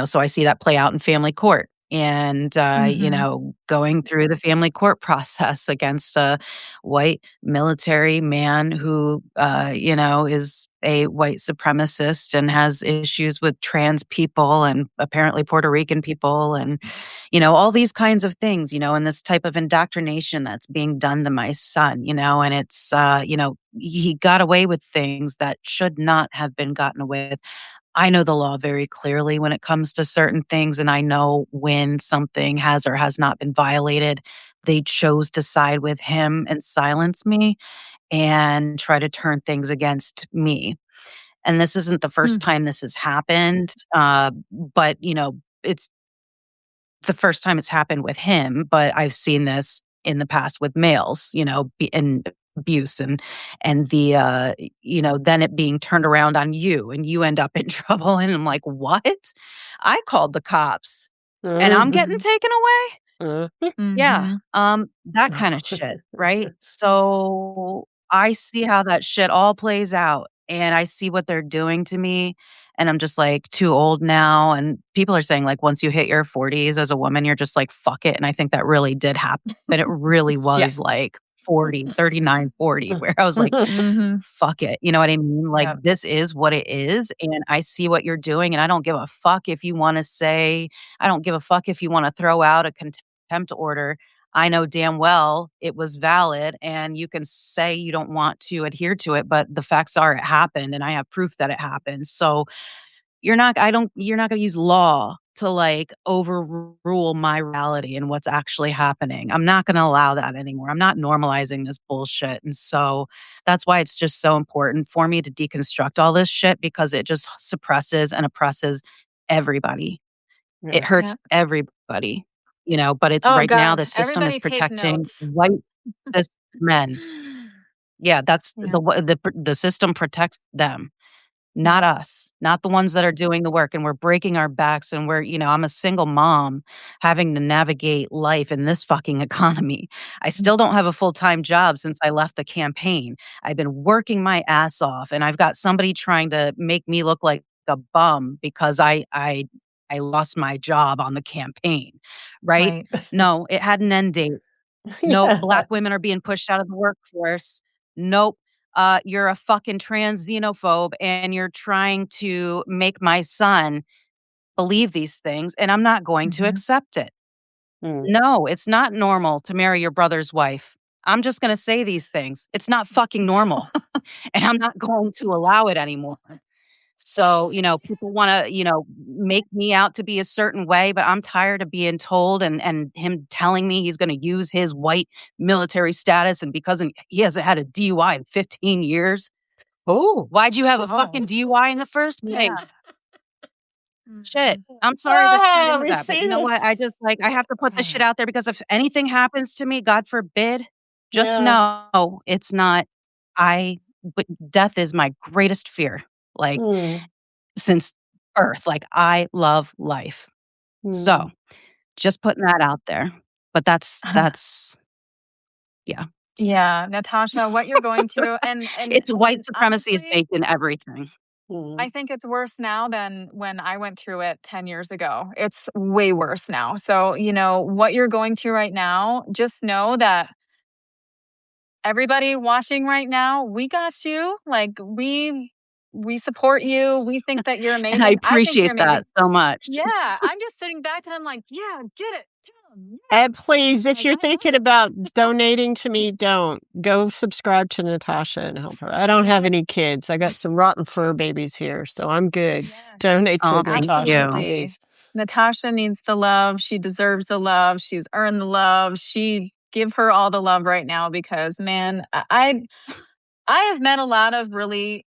so I see that play out in family court and, Mhm. going through the family court process against a white military man who, is a white supremacist and has issues with trans people and apparently Puerto Rican people and, all these kinds of things, and this type of indoctrination that's being done to my son, and it's, he got away with things that should not have been gotten away with. I know the law very clearly when it comes to certain things, and I know when something has or has not been violated. They chose to side with him and silence me and try to turn things against me. And this isn't the first Mm. time this has happened, but, it's the first time it's happened with him, but I've seen this in the past with males, and abuse and the then it being turned around on you and you end up in trouble and I'm like, "What? I called the cops and I'm Mhm. getting Mhm. taken away?" Mhm. Yeah, Mhm. that kind of shit, right? So, I see how that shit all plays out, and I see what they're doing to me, and I'm just, like, too old now, and people are saying, like, once you hit your 40s as a woman, you're just like, "Fuck it," and I think that really did happen. It really Yeah. was, like, 40, 39, 40, where I was like, Mhm. fuck it. You know what I mean? Like, Yep. this is what it is. And I see what you're doing. And I don't give a fuck if you want to say, I don't give a fuck if you want to throw out a contempt order. I know damn well it was valid. And you can say you don't want to adhere to it, but the facts are it happened. And I have proof that it happened. So you're not gonna use law to, like, overrule my reality and what's actually happening. I'm not gonna allow that anymore. I'm not normalizing this bullshit, and so that's why it's just so important for me to deconstruct all this shit because it just suppresses and oppresses everybody. It Yeah. hurts Yep. everybody, but it's Oh right now god, the system is everybody take protecting notes. white cis men. Yeah, that's Yeah. the system protects them. Not Yep. us, not the ones that are doing the work, and we're breaking our backs, and I'm a single mom having to navigate life in this fucking economy. I still don't have a full-time job since I left the campaign. I've been working my ass off, and I've got somebody trying to make me look like a bum because I lost my job on the campaign, right? Right. No, it had an end date. Nope, Yeah. black women are being pushed out of the workforce. Nope, you're a fucking trans xenophobe and you're trying to make my son believe these things, and I'm not going to Mhm. accept it. Mm. No, it's not normal to marry your brother's wife. I'm just gonna say these things. It's not fucking normal, and I'm not going to allow it anymore. So, people wanna, make me out to be a certain way, but I'm tired of being told and him telling me he's gonna use his white military status, and because he hasn't had a DUI in 15 years. Oh. Why'd you have a Oh. fucking DUI in the first place? Yeah. Shit. Mhm. I'm sorry to start Ah, into we that, but see you know what? I this. just, I have to put this shit out there because if anything happens to me, God forbid, just Yeah. know it's not I but death is my greatest fear, like, Mm. since birth. Like, I love life. So, Mm. just putting that out there. But that's yeah. Yeah, Natasha, what you're going through and It's white supremacy is honestly, baked in everything. Mm. I think it's worse now than when I went through it 10 years ago. It's way worse now. So, what you're going through right now, just know that everybody watching right now, we got you. Like we support you. We think that you're And I amazing. I think you're appreciate amazing. that so much. Yeah, I'm just sitting back and I'm like, yeah, get it. Tell 'em, yeah. And please, if Like you're I love thinking it. about donating to me, don't. Go subscribe to Natasha and help her. I don't have Yeah. any kids. I got some rotten fur babies here, so I'm good. Yes. Donate to Oh, thank Natasha, you. Absolutely. please. Natasha needs the love. She deserves the love. She's earned the love. She give her all the love right now because man, I have met a lot of really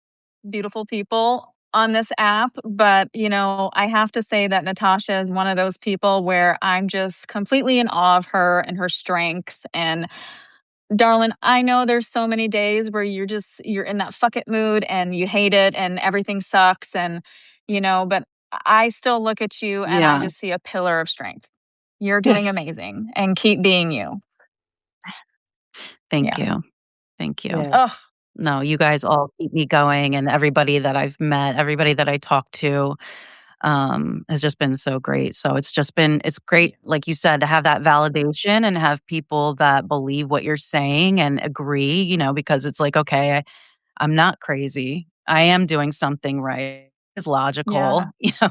beautiful people on this app, but I have to say that Natasha is one of those people where I'm just completely in awe of her and her strength. And darling, I know there's so many days where you're in that fuck it mood and you hate it and everything sucks but I still look at you and I Yeah. just see a pillar of strength. You're doing amazing and keep being you. Thank Yeah. you. Thank you. Yeah. Oh, No, you guys all keep me going, and everybody that I've met, everybody that I talk to, has just been so great. So it's great, like you said, to have that validation and have people that believe what you're saying and agree, because it's like, okay, I'm not crazy. I am doing something right. It's logical, yeah.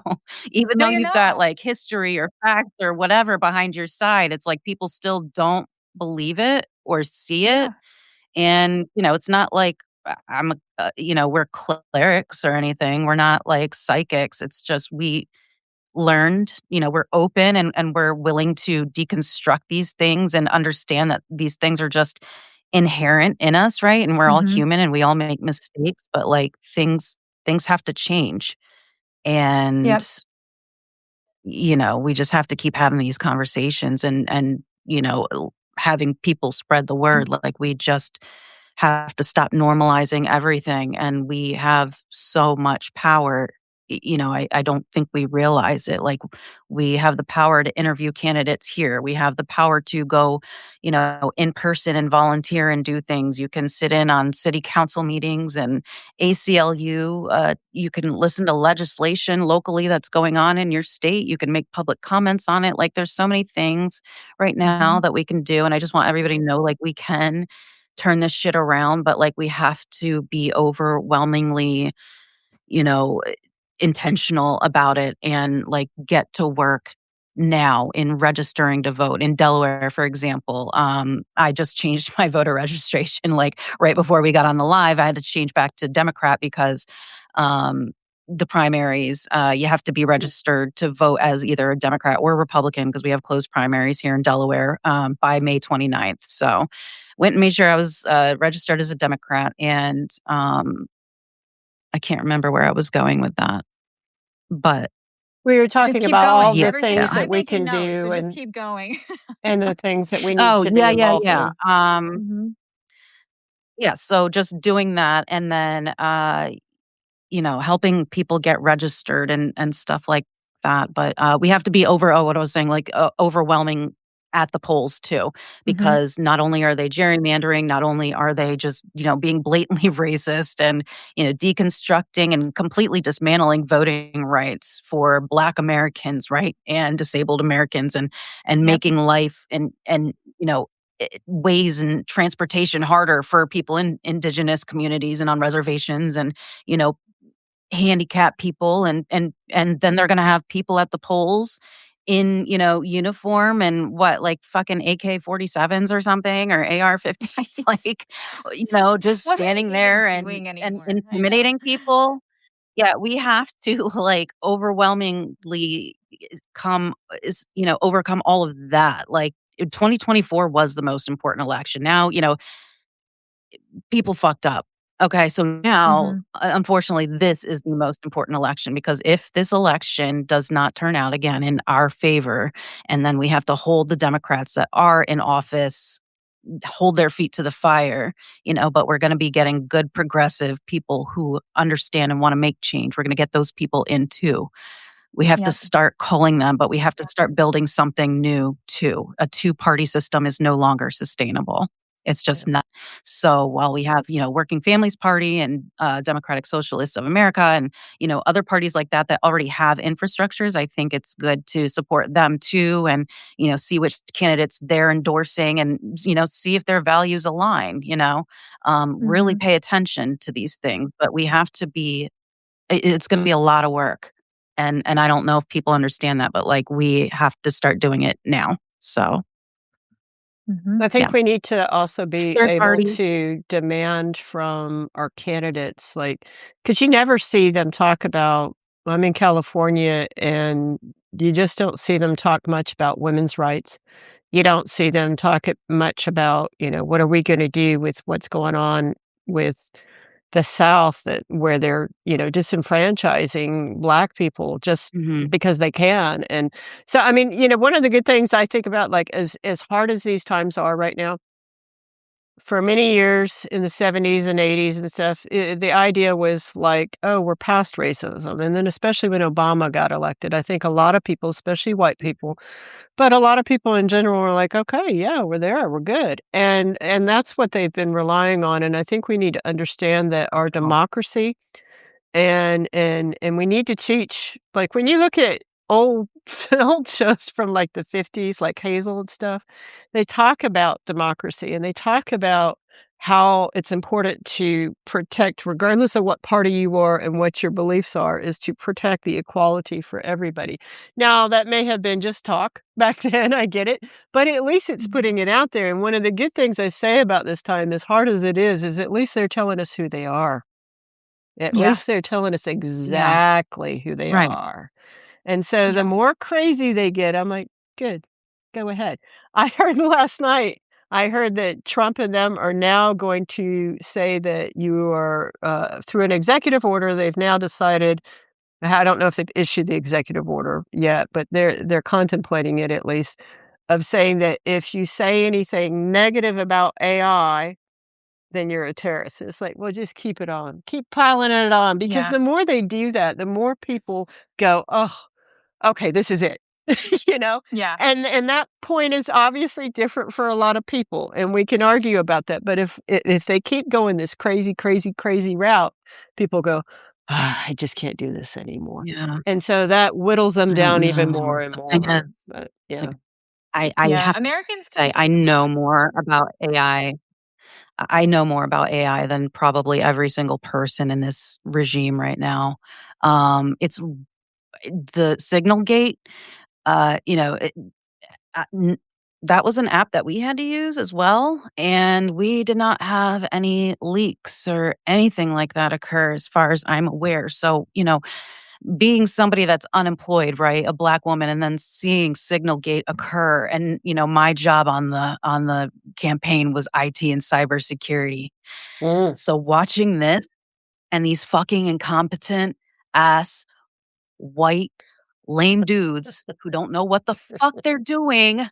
even No, though you're you've got not. like history or facts or whatever behind your side. It's like people still don't believe it or see it. Yeah. And, it's not like we're clerics or anything. We're not like psychics. It's just we learned, we're open and we're willing to deconstruct these things and understand that these things are just inherent in us, right? And we're all Mhm. human and we all make mistakes, but like things have to change. And Yep. we just have to keep having these conversations and having people spread the word. Like we just have to stop normalizing everything, and we have so much power. I don't think we realize it. Like we have the power to interview candidates here. We have the power to go, in person and volunteer and do things. You can sit in on city council meetings and ACLU. You can listen to legislation locally that's going on in your state. You can make public comments on it. Like there's so many things right now Mhm. that we can do. And I just want everybody to know, like we can. turn this shit around, but like we have to be overwhelmingly, you know, intentional about it and like get to work now in registering to vote. In Delaware, for example, I just changed my voter registration like right before we got on the live. I had to change back to Democrat because um, the primaries, you have to be registered to vote as either a Democrat or Republican because we have closed primaries here in Delaware by May 29th. So went and made sure I was registered as a Democrat, and I can't remember where I was going with that, but We were Just talking keep about all going. the Everything things that I'm we making can notes, so do just keep going. and the things that we need oh, to be yeah, yeah, involved yeah. in. Yeah, so just doing that, and then helping people get registered and stuff like that. But we have to be what I was saying, like overwhelming at the polls too, Mhm. because not only are they gerrymandering, not only are they just, being blatantly racist and, deconstructing and completely dismantling voting rights for Black Americans, right? And disabled Americans and Yep. making life and, ways and transportation harder for people in indigenous communities and on reservations and, you know, handicapped people and then they're gonna have people at the polls in, uniform and what, like fucking AK-47s or something or AR-15s, Right. like, just What are standing they even there doing and anymore? I know. intimidating people. Yeah, we have to like overwhelmingly overcome all of that. Like 2024 was the most important election. Now, people fucked up. Okay, so now, Mhm. unfortunately, this is the most important election because if this election does not turn out again in our favor, and then we have to hold the Democrats that are in office, hold their feet to the fire, but we're going to be getting good progressive people who understand and want to make change. We're going to get those people in too. We have to Yep. start calling them, but we have to start building something new too. A two-party system is no longer sustainable. It's Yeah. just not. So while we have, Working Families Party and Democratic Socialists of America and, other parties like that that already have infrastructures, I think it's good to support them too and, see which candidates they're endorsing and, see if their values align, really Mhm. pay attention to these things. But we have to be it's gonna be a lot of work, and I don't know if people understand that, but, like, we have to start doing it now. So, I Mhm. think yeah. we need to also be Third able party. to demand from our candidates, like, because you never see them talk about. I'm in California, and you just don't see them talk much about women's rights. You don't see them talk much about, what are we going to do with what's going on with the South, that where they're, disenfranchising Black people just Mhm. because they can. And so, I mean, one of the good things I think about, like, as hard as these times are right now, for many years in the 70s and 80s and stuff, the idea was like, oh, we're past racism. And then, especially when Obama got elected, I think a lot of people, especially white people, but a lot of people in general were like, okay, yeah, we're there, we're good. And that's what they've been relying on. And I think we need to understand that our democracy and we need to teach, like, when you look at old old shows from, like, the '50s, like Hazel and stuff, they talk about democracy, and they talk about how it's important to protect, regardless of what party you are and what your beliefs are, is to protect the equality for everybody. Now, that may have been just talk back then, I get it, but at least it's Mhm. putting it out there, and one of the good things I say about this time, as hard as it is at least they're telling us who they are. At Yeah. least they're telling us Yeah, exactly who they right. are. And so the Yeah. more crazy they get, I'm like, "Good, go ahead." I heard last night, I heard that Trump and them are now going to say that you are, through an executive order, they've now decided. I don't know if they've issued the executive order yet, but they're contemplating it at least, of saying that if you say anything negative about AI, then you're a terrorist. It's like, well, just keep it on. Keep piling it on, because Yeah. the more they do that, the more people go, "Oh, okay, this is it." You know? Yeah. And that point is obviously different for a lot of people, and we can argue about that, but if they keep going this crazy, crazy, crazy route, people go, "Ah, I just can't do this anymore." Yeah, And so that whittles them I don't down even know. more and The thing is, more, but yeah. like, I Yeah. have to Americans say I know more about AI. I know more about AI than probably every single person in this regime right now. It's the Signal Gate, you know, n that was an app that we had to use as well, and we did not have any leaks or anything like that occur as far as I'm aware. So, being somebody that's unemployed, right, a Black woman, and then seeing Signalgate occur, and, my job on the campaign was IT and cybersecurity. Mm. So watching this and these fucking incompetent ass, white, lame dudes who don't know what the fuck they're doing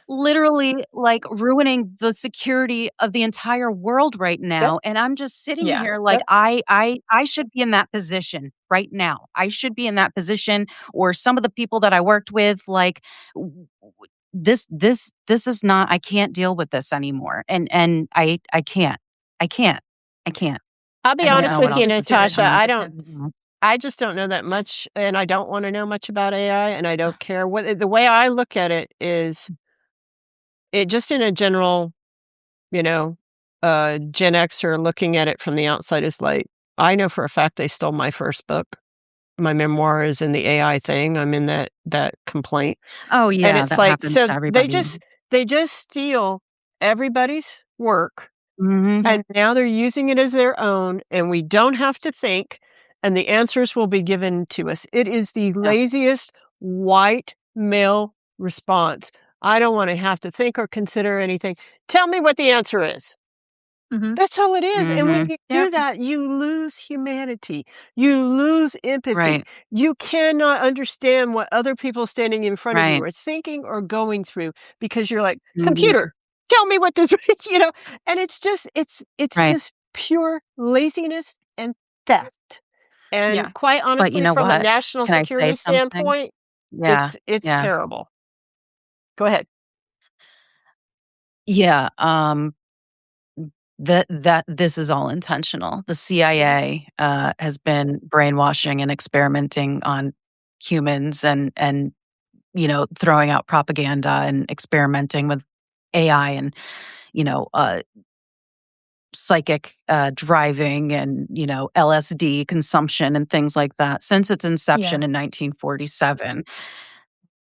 literally, like, ruining the security of the entire world right Yep. now, and I'm just sitting Yeah. here like, Yep. I should be in that position right now. I should be in that position, or some of the people that I worked with, like, w w this is not, I can't deal with this anymore, and I can't. I can't. I can't. I'll I be don't honest know what with you, else to say. Natasha. Mhm. I just don't know that much, and I don't want to know much about AI, and I don't care what the way I look at it is it just in a general, you know, Gen Xer looking at it from the outside is like, I know for a fact they stole my first book. My memoir is in the AI thing. I'm in that complaint. Oh, And yeah, it's that like, happens so to everybody. they just steal everybody's work Mhm. Yeah. and now they're using it as their own, and we don't have to think, and the answers will be given to us. It is the Yeah. laziest white male response. I don't want to have to think or consider anything. Tell me what the answer is. Mhm. That's all it is, and when Mhm. you do Yep. that, you lose humanity. You lose empathy. Right. You cannot understand what other people standing in front of you Right. are thinking or going through because you're like, Mhm. "Computer, tell me what this," you know? And it's Right. just pure laziness and theft. And Yeah. quite But you honestly, know from a what? national Can I say security something? standpoint, Yeah. it's Yeah. terrible. Go ahead. Yeah, that this is all intentional. The CIA, has been brainwashing and experimenting on humans, and, throwing out propaganda and experimenting with AI, and, psychic, driving, and, LSD consumption and things like that since its Yeah. inception in 1947.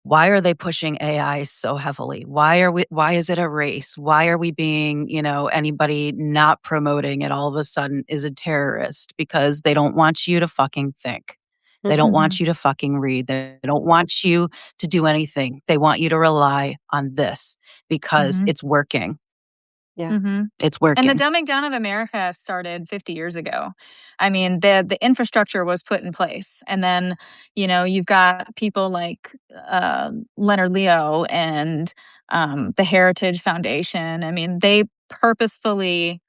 Why are they pushing AI so heavily? Why is it a race? Why are we being, anybody not promoting it all of a sudden is a terrorist? Because they don't want you to fucking think. They don't Mhm. Mhm. want you to fucking read. They don't want you to do anything. They want you to rely on this because Mhm. it's working. Yeah. Mhm. It's And the working. dumbing down of America started 50 years ago. I mean, the infrastructure was put in place, and then you've got people like Leonard Leo and the Heritage Foundation. I mean, they purposefully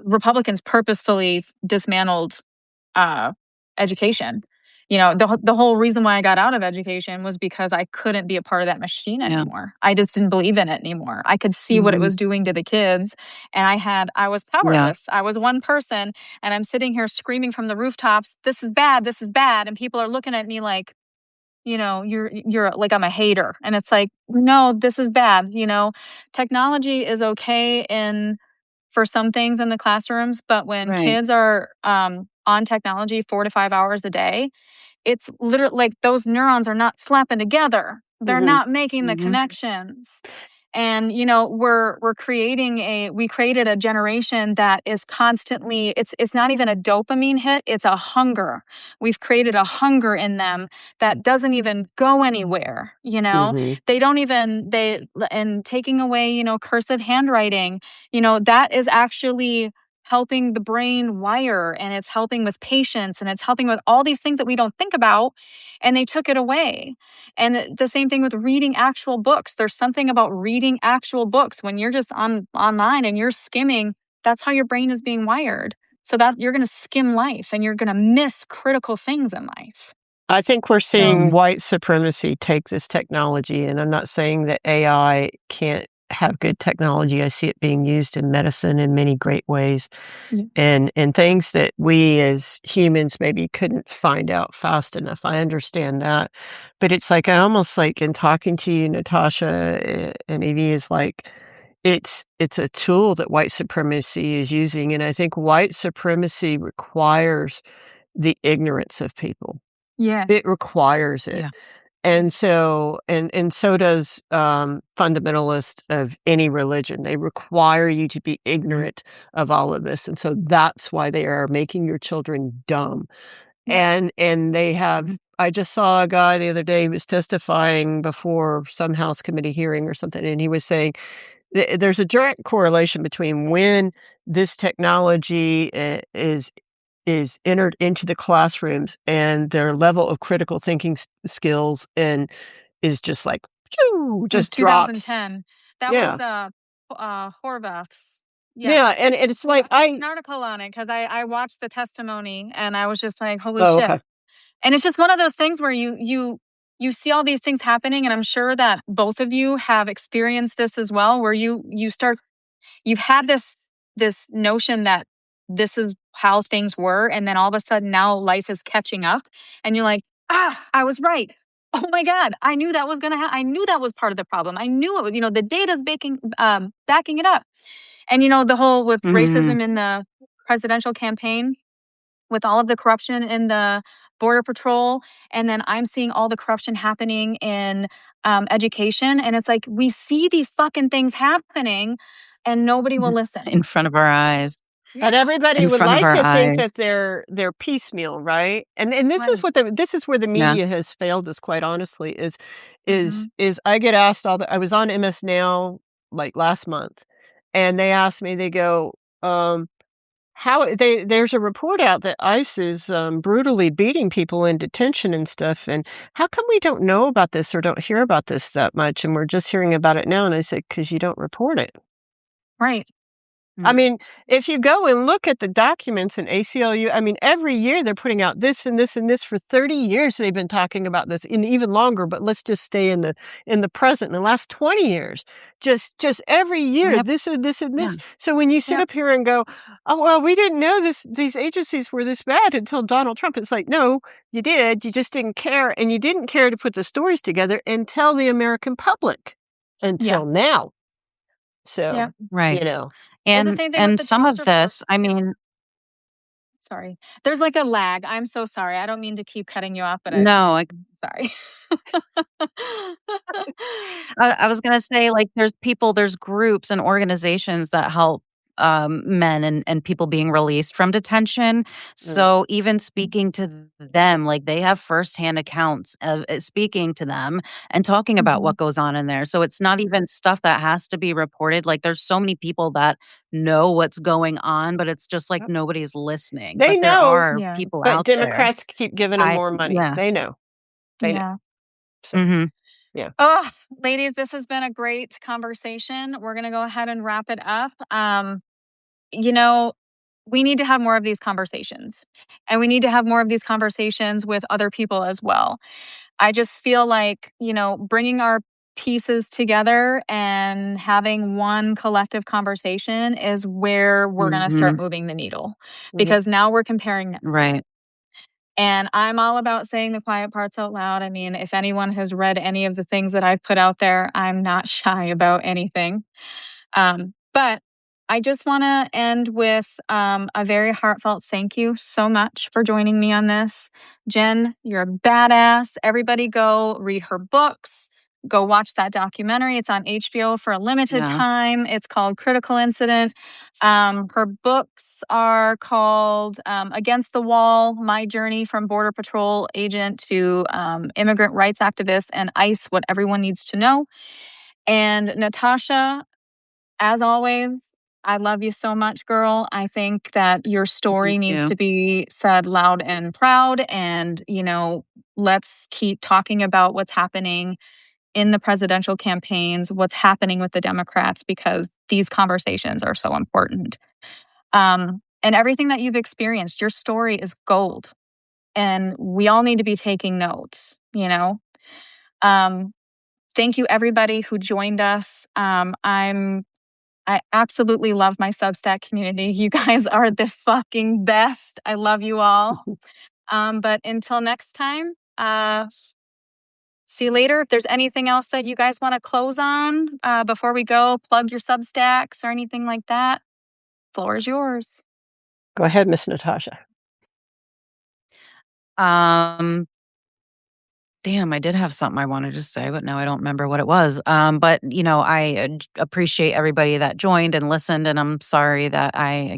Republicans purposefully dismantled uh, education. The whole reason why I got out of education was because I couldn't be a part of that machine Yeah. anymore. I just didn't believe in it anymore. I could see what it Mhm. was doing to the kids, and I was Yeah. powerless. I was one person, and I'm sitting here screaming from the rooftops, "This is bad. This is bad." And people are looking at me like, you're like I'm a hater. And it's like, "No, this is bad." Technology is okay in for some things in the classrooms, but when Right. kids are on technology 4 to 5 hours a day, it's literally like those neurons are not slapping together. They're Mhm. not making the Mhm. connections. And we created a generation that is constantly, it's not even a dopamine hit, it's a hunger. We've created a hunger in them that doesn't even go anywhere. Mhm. They don't even they and taking away, cursive handwriting, that is actually helping the brain wire, and it's helping with patience, and it's helping with all these things that we don't think about, and they took it away. And the same thing with reading actual books. There's something about reading actual books when you're just online and you're skimming. That's how your brain is being wired, so that you're going to skim life and you're going to miss critical things in life. I think we're So seeing white supremacy take this technology, and I'm not saying that AI can't have good technology. I see it being used in medicine in many great ways, yeah. and things that we as humans maybe couldn't find out fast enough. I understand that, but it's like I almost like in talking to you, Natasha and Evie is like it's a tool that white supremacy is using, and I think white supremacy requires the ignorance of people. Yeah. It requires it. Yeah. And so so does, fundamentalists of any religion. They require you to be ignorant of all of this, and so that's why they are making your children dumb. Yep. And they have I just saw a guy the other day who was testifying before some House committee hearing or something, and he was saying there's a direct correlation between when this technology is entered into the classrooms and their level of critical thinking skills and is just like, phew, It was just drops. 2010. That was Yeah. Horvath's. Yeah. Yeah, and it's like An article on it because I watched the testimony and I was just like, holy Oh, shit. okay. And it's just one of those things where you see all these things happening, and I'm sure that both of you have experienced this as well, where you've had this notion that this is how things were, and then all of a sudden now life is catching up, and you're like, I was right. Oh my God, I knew that was gonna happen. I knew that was part of the problem. I knew it. The data's backing it up, and the whole with Mhm. racism in the presidential campaign, with all of the corruption in the border patrol, and then I'm seeing all the corruption happening in education, and it's like we see these fucking things happening, and nobody will listen. In front of our eyes. And Yeah, everybody In would front of like our to think eyes. that they're piecemeal, right? And this is right. what this is where the Yeah. media has failed us, quite honestly, is Hmm. I get asked I was on MS Now like last month, and they asked me, they go, there's a report out that ICE is brutally beating people in detention and stuff, and how come we don't know about this or don't hear about this that much, and we're just hearing about it now? And I said, because you don't report it. Right. I Mm. mean, if you go and look at the documents in ACLU, I mean, every year they're putting out this and this and this. For 30 years they've been talking about this, and even longer, but let's just stay in the present, in the last 20 years. Just every year, Yep. this and this and Yeah. this. So when you sit Yep. up here and go, "Oh, well, we didn't know these agencies were this bad until Donald Trump," it's like, no, you did. You just didn't care, and you didn't care to put the stories together and tell the American public Yeah. until now. Yeah. So, Right. you know. It's the same thing with And the some jobs of report. this, I mean, Sorry. There's like a lag. I'm so sorry. I don't mean to keep cutting you off, but no, sorry. I was gonna say, like, there's groups and organizations that help men and people being released from detention. Mm. So even speaking to them, like they have firsthand accounts of speaking to them and talking about Mhm. what goes on in there. So it's not even stuff that has to be reported. Like there's so many people that know what's going on, but it's just like nobody's listening. They But there know, are Yeah. people but out there. Democrats keep giving them I more money. Yeah. They know. They know. Yeah. So, Mhm. yeah. Oh, ladies, this has been a great conversation. We're going to go ahead and wrap it up. You know, we need to have more of these conversations, and we need to have more of these conversations with other people as well. I just feel like, bringing our pieces together and having one collective conversation is where we're going to start Mhm. moving the needle, Mhm. because now we're comparing notes. Right. And I'm all about saying the quiet parts out loud. I mean, if anyone has read any of the things that I've put out there, I'm not shy about anything. But I just want to end with a very heartfelt thank you so much for joining me on this. Jenn, you're a badass. Everybody go read her books. Go watch that documentary. It's on HBO for a limited Yeah. time. It's called Critical Incident. Her books are called Against the Wall, My Journey from Border Patrol Agent to Immigrant Rights Activist, and ICE, What Everyone Needs to Know. And Natasha, as always, I love you so much, girl. I think that your story Thank needs you. to be said loud and proud. And, let's keep talking about what's happening in the presidential campaigns, what's happening with the Democrats, because these conversations are so important. And everything that you've experienced, your story is gold. And we all need to be taking notes. Um, thank you, everybody who joined us. I absolutely love my Substack community. You guys are the fucking best. I love you all. But until next time, see you later. If there's anything else that you guys want to close on before we go, plug your Substacks or anything like that, floor is yours. Go ahead, Miss Natasha. Damn, I did have something I wanted to say, but now I don't remember what it was. But I appreciate everybody that joined and listened, and I'm sorry that I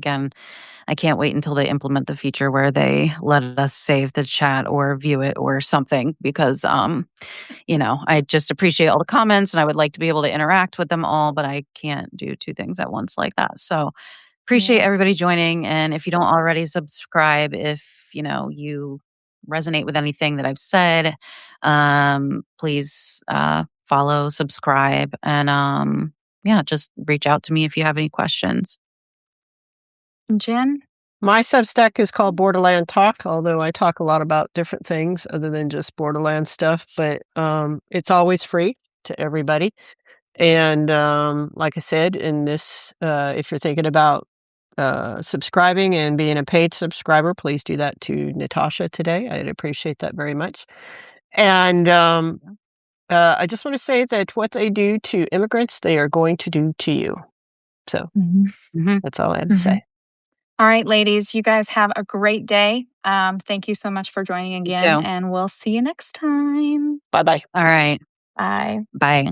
can't wait until they implement the feature where they let us save the chat or view it or something because I just appreciate all the comments and I would like to be able to interact with them all, but I can't do two things at once like that. So appreciate everybody joining, and if you don't already subscribe, if you resonate with anything that I've said, please follow, subscribe, and just reach out to me if you have any questions. Jenn? My Substack is called Borderland Talk, although I talk a lot about different things other than just Borderland stuff, but it's always free to everybody. And like I said, in this, if you're thinking about subscribing and being a paid subscriber, please do that to Natasha today. I'd appreciate that very much. And I just want to say that what they do to immigrants, they are going to do to you. So that's all I had to say. All right, ladies, you guys have a great day. Thank you so much for joining again, and we'll see you next time. Bye-bye. All right. Bye. Bye.